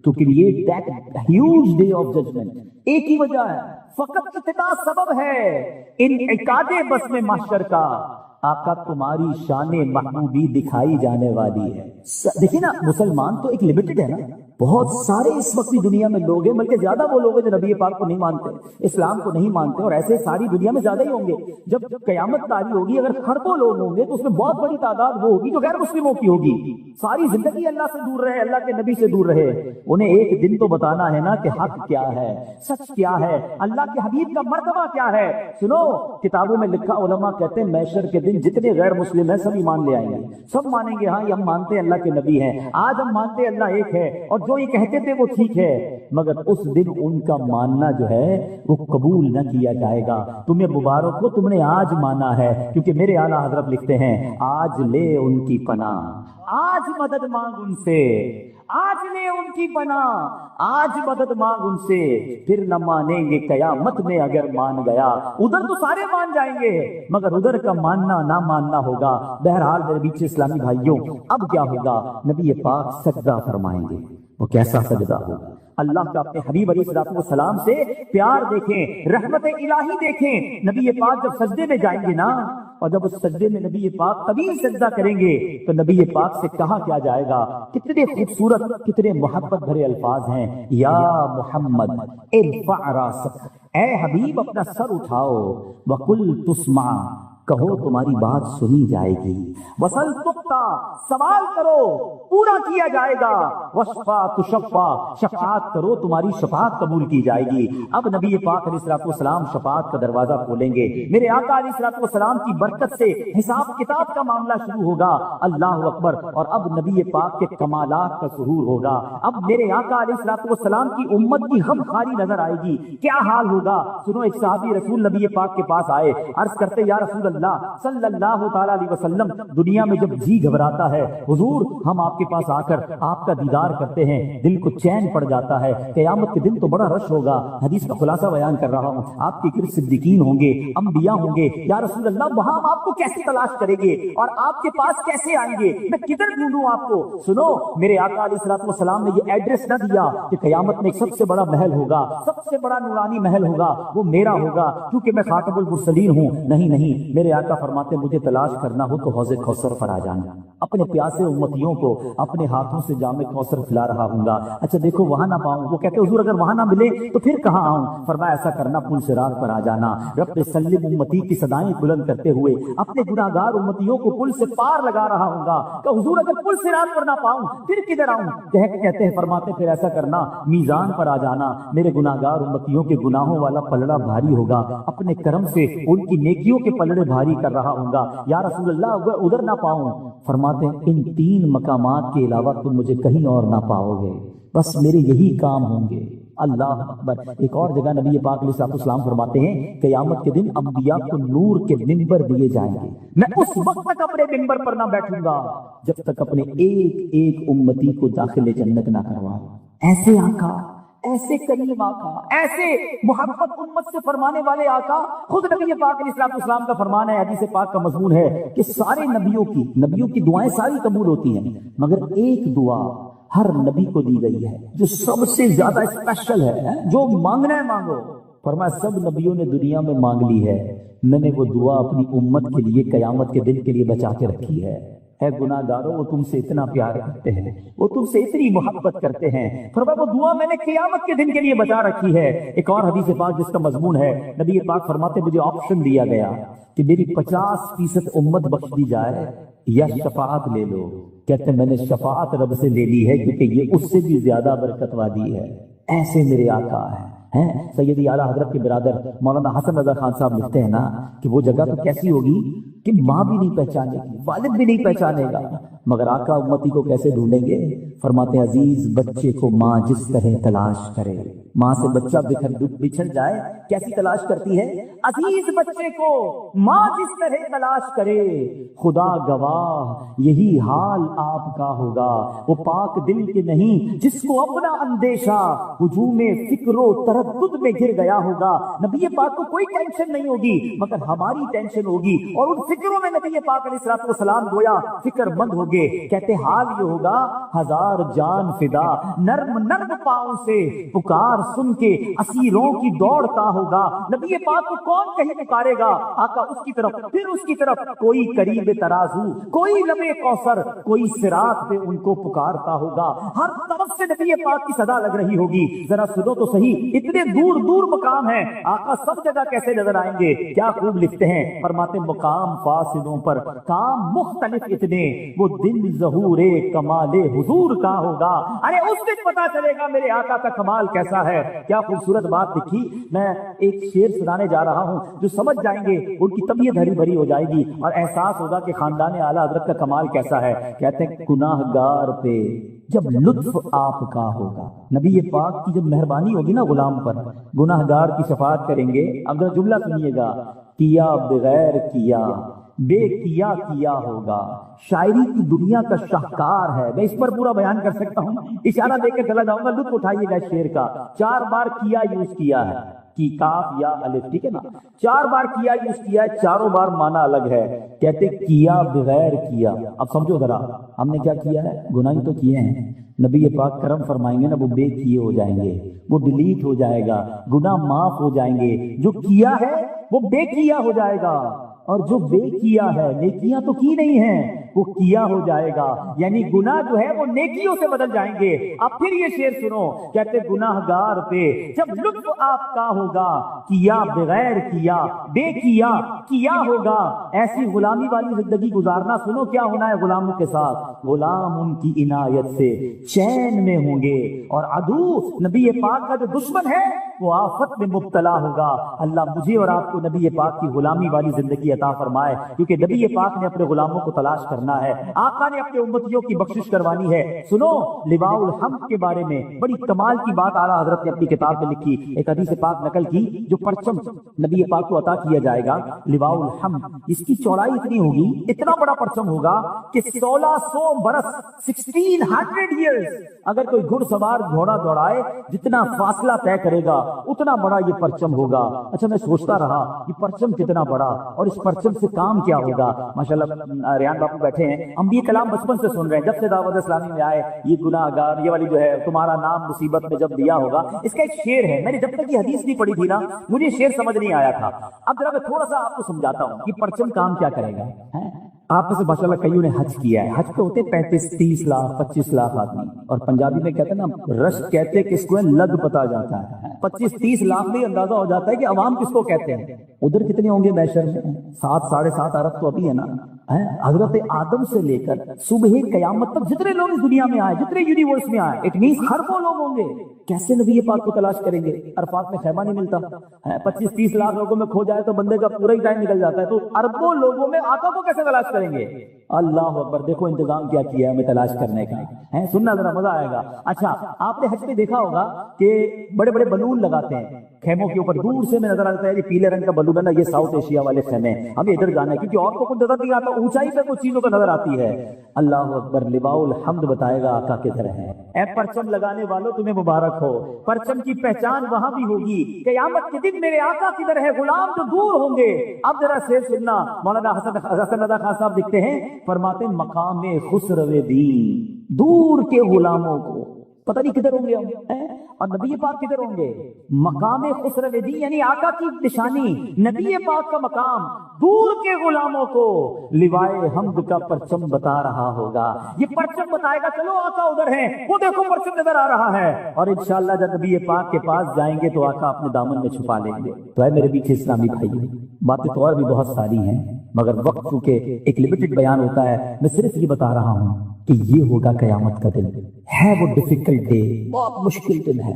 to create that huge day of judgment، ایک ہی وجہ ہے، فقط اتنا سبب ہے انعقاد بزم محشر کا، آقا تمہاری شان محبوبی دکھائی جانے والی ہے۔ دیکھیں نا، مسلمان تو ایک لمیٹڈ ہے نا، بہت سارے اس وقت بھی دنیا میں لوگ ہیں، بلکہ زیادہ وہ لوگ ہیں جو نبی پاک کو نہیں مانتے، اسلام کو نہیں مانتے، اور ایسے ساری دنیا میں زیادہ ہی ہوں گے۔ جب قیامت تاری ہوگی، اگر خربوں لوگ ہوں گے تو اس میں بہت بڑی تعداد وہ ہوگی جو غیر مسلموں کی ہوگی، ساری زندگی اللہ سے دور رہے، اللہ کے نبی سے دور رہے۔ انہیں ایک دن تو بتانا ہے نا کہ حق کیا ہے، سچ کیا ہے، اللہ کے حبیب کا مرتبہ کیا ہے۔ سنو، کتابوں میں لکھا، علماء کہتے ہیں محشر کے دن جتنے غیر مسلم ہیں سب ایمان لے آئیں گے، سب مانیں گے ہاں یہ ہم مانتے ہیں اللہ کے نبی ہیں، آج ہم مانتے ہیں اللہ ایک ہے، اور جو یہ کہتے تھے وہ ٹھیک ہے، مگر اس دن ان کا ماننا جو ہے وہ قبول نہ کیا جائے گا۔ تمہیں مبارک ہو، تم نے آج مانا ہے، کیونکہ میرے اعلیٰ حضرت لکھتے ہیں آج لے ان کی پناہ، آج مدد مانگ ان سے، آج لے ان کی پناہ، آج مدد مانگ ان سے، پھر نہ مانیں گے قیامت میں اگر مان گیا۔ ادھر تو سارے مان جائیں گے، مگر ادھر کا ماننا نہ ماننا ہوگا۔ بہرحال میرے بیچ اسلامی بھائیوں، اب کیا ہوگا؟ نبی پاک سجدہ فرمائیں گے، وہ کیسا سجدہ ہوگا؟ اللہ کا اپنے حبیب علیہ السلام سے پیار دیکھیں، رحمت الہی دیکھیں۔ نبی پاک جب سجدے میں جائیں گے نا، اور جب اس سجدے میں نبی پاک طویل سجدہ کریں گے تو نبی پاک سے کہا کیا جائے گا؟ کتنے خوبصورت، کتنے محبت بھرے الفاظ ہیں، یا محمد ارفع راسک، اے حبیب اپنا سر اٹھاؤ، وقل تسمع، کہو تمہاری بات سنی جائے گی، وصل تقتا، سوال کرو پورا کیا جائے گا، وشفا تشفا، شفاعت کرو تمہاری شفاعت قبول کی جائے گی۔ اب نبی پاک علیہ السلام شفاعت کا دروازہ کھولیں گے، میرے آقا علیہ السلام کی برکت سے حساب کتاب کا معاملہ شروع ہوگا، اللہ اکبر۔ اور اب نبی پاک کے کمالات کا ظہور ہوگا، اب میرے آقا علیہ السلام کی امت کی غم خاری نظر آئے گی۔ کیا حال ہوگا؟ سنو، ایک صحابی رسول نبی پاک کے پاس آئے، عرض کرتے یا رسول اللہ صلی اللہ تعالی علیہ وسلم، دنیا میں جب جی گھبراتا ہے حضور، ہم آپ کے پاس آ کر آپ کا دیدار کرتے ہیں، دل کو چین پڑ جاتا ہے، قیامت کے دن تو بڑا رش ہوگا، حدیث کا خلاصہ بیان کر رہا ہوں، آپ کے گرد صدیقین ہوں گے، انبیاء ہوں گے، یا رسول اللہ وہاں ہم آپ کو کیسے تلاش کریں گے اور آپ کے پاس کیسے آئیں گے، میں کدھر ڈھونڈوں آپ کو؟ سنو، میرے آقا علیہ السلام نے یہ ایڈریس نہ دیا کہ قیامت میں ایک سب سے بڑا محل ہوگا، سب سے بڑا نورانی محل ہوگا، وہ میرا ہوگا کیونکہ میں خاتم المرسلین ہوں، نہیں، میرے آقا فرماتے مجھے تلاش کرنا ہو تو حوض کوثر پر آ جانا، اپنے پیاسے امتیوں کو اپنے ہاتھوں سے جام کوثر پلا رہا ہوں گا۔ اچھا دیکھو وہاں نہ پاؤں، وہ کہتے حضور اگر وہاں نہ ملے تو پھر کہاں آؤں؟ فرمایا ایسا کرنا پل صراط پر آ جانا، رب سلم امتی کی صدائیں بلند کرتے ہوئے اپنے گناہگار امتیوں کو پل سے پار لگا رہا ہوں گا کہ حضور اگر پل صراط پر نہ پاؤں پھر کدھر آؤں؟ کہتے ہیں فرماتے پھر ایسا کرنا میزان پر آ جانا، میرے گناہگار امتیوں کے گناہوں والا پلڑا بھاری ہوگا، اپنے کرم سے ان کی نیکیوں کے پلڑے بھاری کر رہا ہوں گا۔ یا رسول اللہ اگر ادھر نہ پاؤں، فرماتے ہیں ان 3 مقامات کے علاوہ تم مجھے کہیں اور نہ پاؤ گے، بس میرے یہی کام ہوں گے۔ اللہ اکبر۔ ایک اور جگہ نبی پاک علیہ السلام فرماتے ہیں قیامت کے دن انبیاء کو نور کے منبر دیے جائیں گے، میں اس وقت تک اپنے منبر پر نہ بیٹھوں گا جب تک اپنے ایک ایک امتی کو داخل جنت نہ کرواؤں۔ ایسے آقا، ایسے کریم آقا، ایسے محبت امت سے فرمانے والے آقا، خود نبی پاک علیہ السلام کا فرمان ہے، حدیث پاک کا مضمون ہے کہ سارے نبیوں کی دعائیں ساری قبول ہوتی ہیں، مگر ایک دعا ہر نبی کو دی گئی ہے جو سب سے زیادہ اسپیشل ہے، جو مانگنا ہے مانگو۔ فرمایا سب نبیوں نے دنیا میں مانگ لی ہے، میں نے وہ دعا اپنی امت کے لیے قیامت کے دن کے لیے بچا کے رکھی ہے۔ اے گناہ گاروں، وہ تم سے اتنا پیار کرتے ہیں، وہ تم سے اتنی محبت کرتے ہیں، فرمایا وہ دعا میں نے قیامت کے دن کے لیے بچا رکھی ہے۔ ایک اور حدیث پاک جس کا مضمون ہے، نبی پاک فرماتے مجھے آپشن دیا گیا کہ میری 50% امت بخش دی جائے یا شفاعت لے لو۔ کہتے ہیں میں نے شفاعت رب سے لے لی ہے کیونکہ یہ اس سے بھی زیادہ برکت وادی ہے۔ ایسے میرے آقا ہیں۔ سیدی اعلیٰ حضرت کے برادر مولانا حسن رضا خان صاحب لکھتے ہیں نا کہ وہ جگہ تو کیسی ہوگی کہ ماں بھی نہیں پہچانے گی، والد بھی نہیں پہچانے گا، مگر آقا امتی کو کیسے ڈھونڈیں گے؟ فرماتے ہیں عزیز بچے کو ماں جس طرح تلاش کرے، ماں سے بچہ بچھڑ جائے کیسی تلاش کرتی ہے؟ عزیز بچے کو ماں جس طرح تلاش کرے، خدا گواہ یہی حال آپ کا ہوگا۔ وہ پاک دل کے نہیں جس کو اپنا اندیشہ ہجوم فکر و تردد میں گر گیا ہوگا۔ نبی پاک کو کوئی ٹینشن نہیں ہوگی مگر ہماری ٹینشن ہوگی، اور ان فکروں میں نبی پاک علیہ السلام گویا فکر مند ہوگے۔ کہتے حال یہ ہوگا 1000 جان فدا، نرم نرم پاؤں سے پکار سن کے اسیروں کی دوڑتا ہوگا۔ نبی پاک کو کون کہیں پکارے گا؟ آقا اس کی طرف، پھر اس کی طرف، کوئی قریب ترازو، کوئی لبے کوثر، کوئی صراط پہ ان کو پکارتا ہوگا۔ ہر طرف سے نبی پاک کی صدا لگ رہی ہوگی۔ ذرا سنو تو صحیح، اتنے دور دور مقام ہیں، آقا سب جگہ کیسے نظر آئیں گے؟ کیا خوب لکھتے ہیں، فرماتے مقام فاصلوں پر کام مختلف اتنے، وہ دل ظہور کمال حضور کا ہوگا۔ ارے اس دن پتا چلے گا میرے آقا کا کمال کیسا ہے۔ کیا خوبصورت بات لکھی۔ میں ایک شعر سنانے جا رہا ہوں، جو سمجھ جائیں گے ان کی طبیعت ہری بھری ہو جائے گی اور احساس ہوگا کہ خاندان اعلیٰ حضرت کا کمال کیسا ہے۔ کہتے ہیں گناہ گار پہ جب لطف آپ کا ہوگا، نبی پاک کی جب مہربانی ہوگی نا غلام پر، گناہ گار کی شفاعت کریں گے۔ اگر جملہ سنیے گا، کیا بغیر کیا بے کیا کیا ہوگا۔ شاعری کی دنیا کا شاہکار ہے، میں اس پر پورا بیان کر سکتا ہوں، اشارہ دے کے چلا جاؤں گا، لطف اٹھائیے گا شعر کا۔ 4 بار کیا یوز کیا ہے، کی کاف یا الف، ٹھیک ہے نا، 4 بار کیا یوز کیا ہے، چاروں بار معنی الگ ہے۔ کہتے کیا بغیر کیا، اب سمجھو ذرا ہم نے کیا کیا ہے، گناہ تو کیے ہیں، نبی پاک کرم فرمائیں گے نا وہ بے کیے ہو جائیں گے، وہ ڈیلیٹ ہو جائے گا، گناہ معاف ہو جائیں گے۔ جو کیا ہے وہ بے کیا ہو جائے گا، اور جو بے کیا ہے، نیکیاں تو کی نہیں ہیں، وہ کیا ہو جائے گا، یعنی گناہ جو ہے وہ نیکیوں سے بدل جائیں گے۔ اب پھر یہ شعر سنو، کہتے گناہ گار پہ جب لطف آپ کا ہوگا، کیا بغیر کیا بے کیا کیا ہوگا۔ ایسی غلامی والی زندگی گزارنا، سنو کیا ہونا ہے غلاموں کے ساتھ، غلام ان کی عنایت سے چین میں ہوں گے، اور عدو نبی پاک کا جو دشمن ہے وہ آفت میں مبتلا ہوگا۔ اللہ مجھے اور آپ کو نبی پاک کی غلامی والی زندگی عطا فرمائے، کیونکہ نبی پاک نے اپنے غلاموں کو تلاش کرنا ہے، آقا نے اپنے امتیوں کی بخشش کروانی ہے۔ سنو لواء الحمد کے بارے میں بڑی کمال کی بات اعلیٰ حضرت نے اپنی کتاب میں لکھی، ایک حدیث پاک نقل کی، جو پرچم نبی پاک کو عطا کیا جائے گا لواء الحمد، اس کی چوڑائی اتنی ہوگی، اتنا بڑا پرچم ہوگا کہ 1600 برس 1600 ایئرز اگر کوئی گھڑ سوار گھوڑا دوڑائے جتنا فاصلہ طے کرے گا اتنا بڑا یہ پرچم ہوگا۔ اچھا میں سوچتا رہا یہ پرچم کتنا بڑا اور اس پرچم سے کام کیا ہوگا۔ ماشاءاللہ ریان باپو بیٹھے ہیں, ہم یہ کلام بچپن سے سن رہے ہیں, جب سے دعوت اسلامی میں آئے, یہ گناہگار, یہ والی جو ہے تمہارا نام مصیبت میں جب دیا ہوگا, اس کا ایک شعر ہے. میں نے جب تک یہ حدیث نہیں پڑھی تھی نا, مجھے یہ شعر سمجھ نہیں آیا تھا. اب ذرا میں تھوڑا سا آپ کو سمجھاتا ہوں کہ پرچم کام کیا کرے گا. آپ میں سے ماشاء اللہ کئیوں نے حج کیا ہے. حج پہ ہوتے 35-30 لاکھ 25 لاکھ آدمی, اور پنجابی میں کہتے ہیں نا رش کہتے کس کو ہے, لگ پتا جاتا ہے. 25-30 لاکھ میں اندازہ ہو جاتا ہے کہ عوام کس کو کہتے ہیں. ادھر کتنے ہوں گے محشر میں؟ 7-7.5 ارب تو ابھی ہے نا. حضرت آدم سے لے کر صبح قیامت تک جتنے لوگ اس دنیا میں آئے, جتنے یونیورس میں آئے, اٹ مینس خربوں لوگ ہوں گے. کیسے نبی پاک کو تلاش کریں گے؟ عرفات میں خیمہ نہیں ملتا. 25-30 لاکھ لوگوں میں کھو جائے تو بندے کا پورا ہی ٹائم نکل جاتا ہے, تو اربوں لوگوں میں آقا کو کیسے تلاش کریں گے؟ اللہ اکبر, دیکھو انتظام کیا کیا ہے ہمیں تلاش کرنے کا. سننا ذرا مزہ آئے گا. اچھا, آپ نے حج میں دیکھا ہوگا کہ بڑے بڑے بلون لگاتے ہیں خیموں کے اوپر. دور سے میں نظر آتا ہے یہ پیلے رنگ کا بلون ہے نا, یہ ساؤتھ ایشیا والے خیمے, ہمیں ادھر جانا ہے کیونکہ اور کو کچھ نظر نہیں آتا, اونچائی پہ کچھ چیزوں کا نظر آتی ہے. اللہ اکبر, لواء الحمد بتائے گا آقا کدھر ہے. اے پرچم لگانے والوں تمہیں مبارک ہو, پرچم کی پہچان وہاں بھی ہوگی. قیامت کے دن میرے آقا کدھر ہے, غلام جو دور ہوں گے. اب ذرا سے سننا, مولانا حسن رضا خان صاحب لکھتے ہیں, فرماتے مقام خسرو دین, دور کے غلاموں کو پتہ نہیں کدھر ہوں گے ہم, اور نبی پاک کدھر ہوں گے. مقام خسرو دین یعنی آقا کی نشانی, نبی پاک کا مقام دور کے غلاموں کو لوائے حمد کا پرچم بتا رہا ہوگا. یہ پرچم بتائے گا چلو آقا ادھر ہیں, وہ دیکھو پرچم نظر آ رہا ہے. اور انشاءاللہ جب نبی پاک کے پاس جائیں گے تو آقا اپنے دامن میں چھپا لیں گے. تو اے میرے پیچھے اسلامی بھائی, باتیں تو اور بھی بہت ساری ہیں مگر وقت چونکہ ایک لمیٹڈ بیان ہوتا ہے, میں صرف یہ بتا رہا ہوں کہ یہ ہوگا قیامت کا دن. ہے وہ ڈیفیکلٹ ڈے, بہت مشکل دن ہے.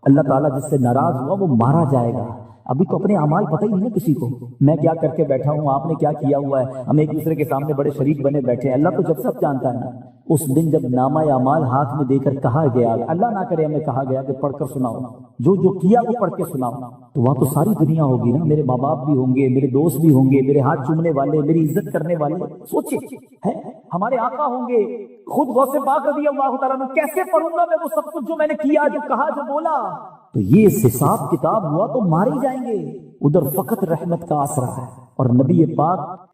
اللہ تعالیٰ جس سے ناراض ہوا وہ مارا جائے گا. ابھی تو اپنے اعمال پتہ ہی نہیں ہے کسی کو, میں کیا کر کے بیٹھا ہوں, آپ نے کیا کیا ہوا ہے. ہم ایک دوسرے کے سامنے بڑے شریک بنے بیٹھے ہیں. اللہ تو جب سب جانتا ہے نا. اس دن جب نامہ اعمال ہاتھ میں دے کر کہا گیا, اللہ نہ کرے ہمیں کہا گیا کہ پڑھ کر سناؤ, جو جو کیا وہ پڑھ کے سناؤ, تو وہاں تو ساری دنیا ہوگی نا. میرے ماں باپ بھی ہوں گے, میرے دوست بھی ہوں گے, میرے ہاتھ چومنے والے, میری عزت کرنے والے. سوچے ہے ہمارے آقا ہوں گے, خود غوث پاک رضی اللہ تعالیٰ عنہ, کیسے پڑھوں گا میں وہ سب کچھ جو میں نے کیا, جو کہا, جو بولا. تو یہ حساب کتاب ہوا تو مارے جائیں گے. ادھر فقط رحمت کا آسرا ہے, اور نبی پاک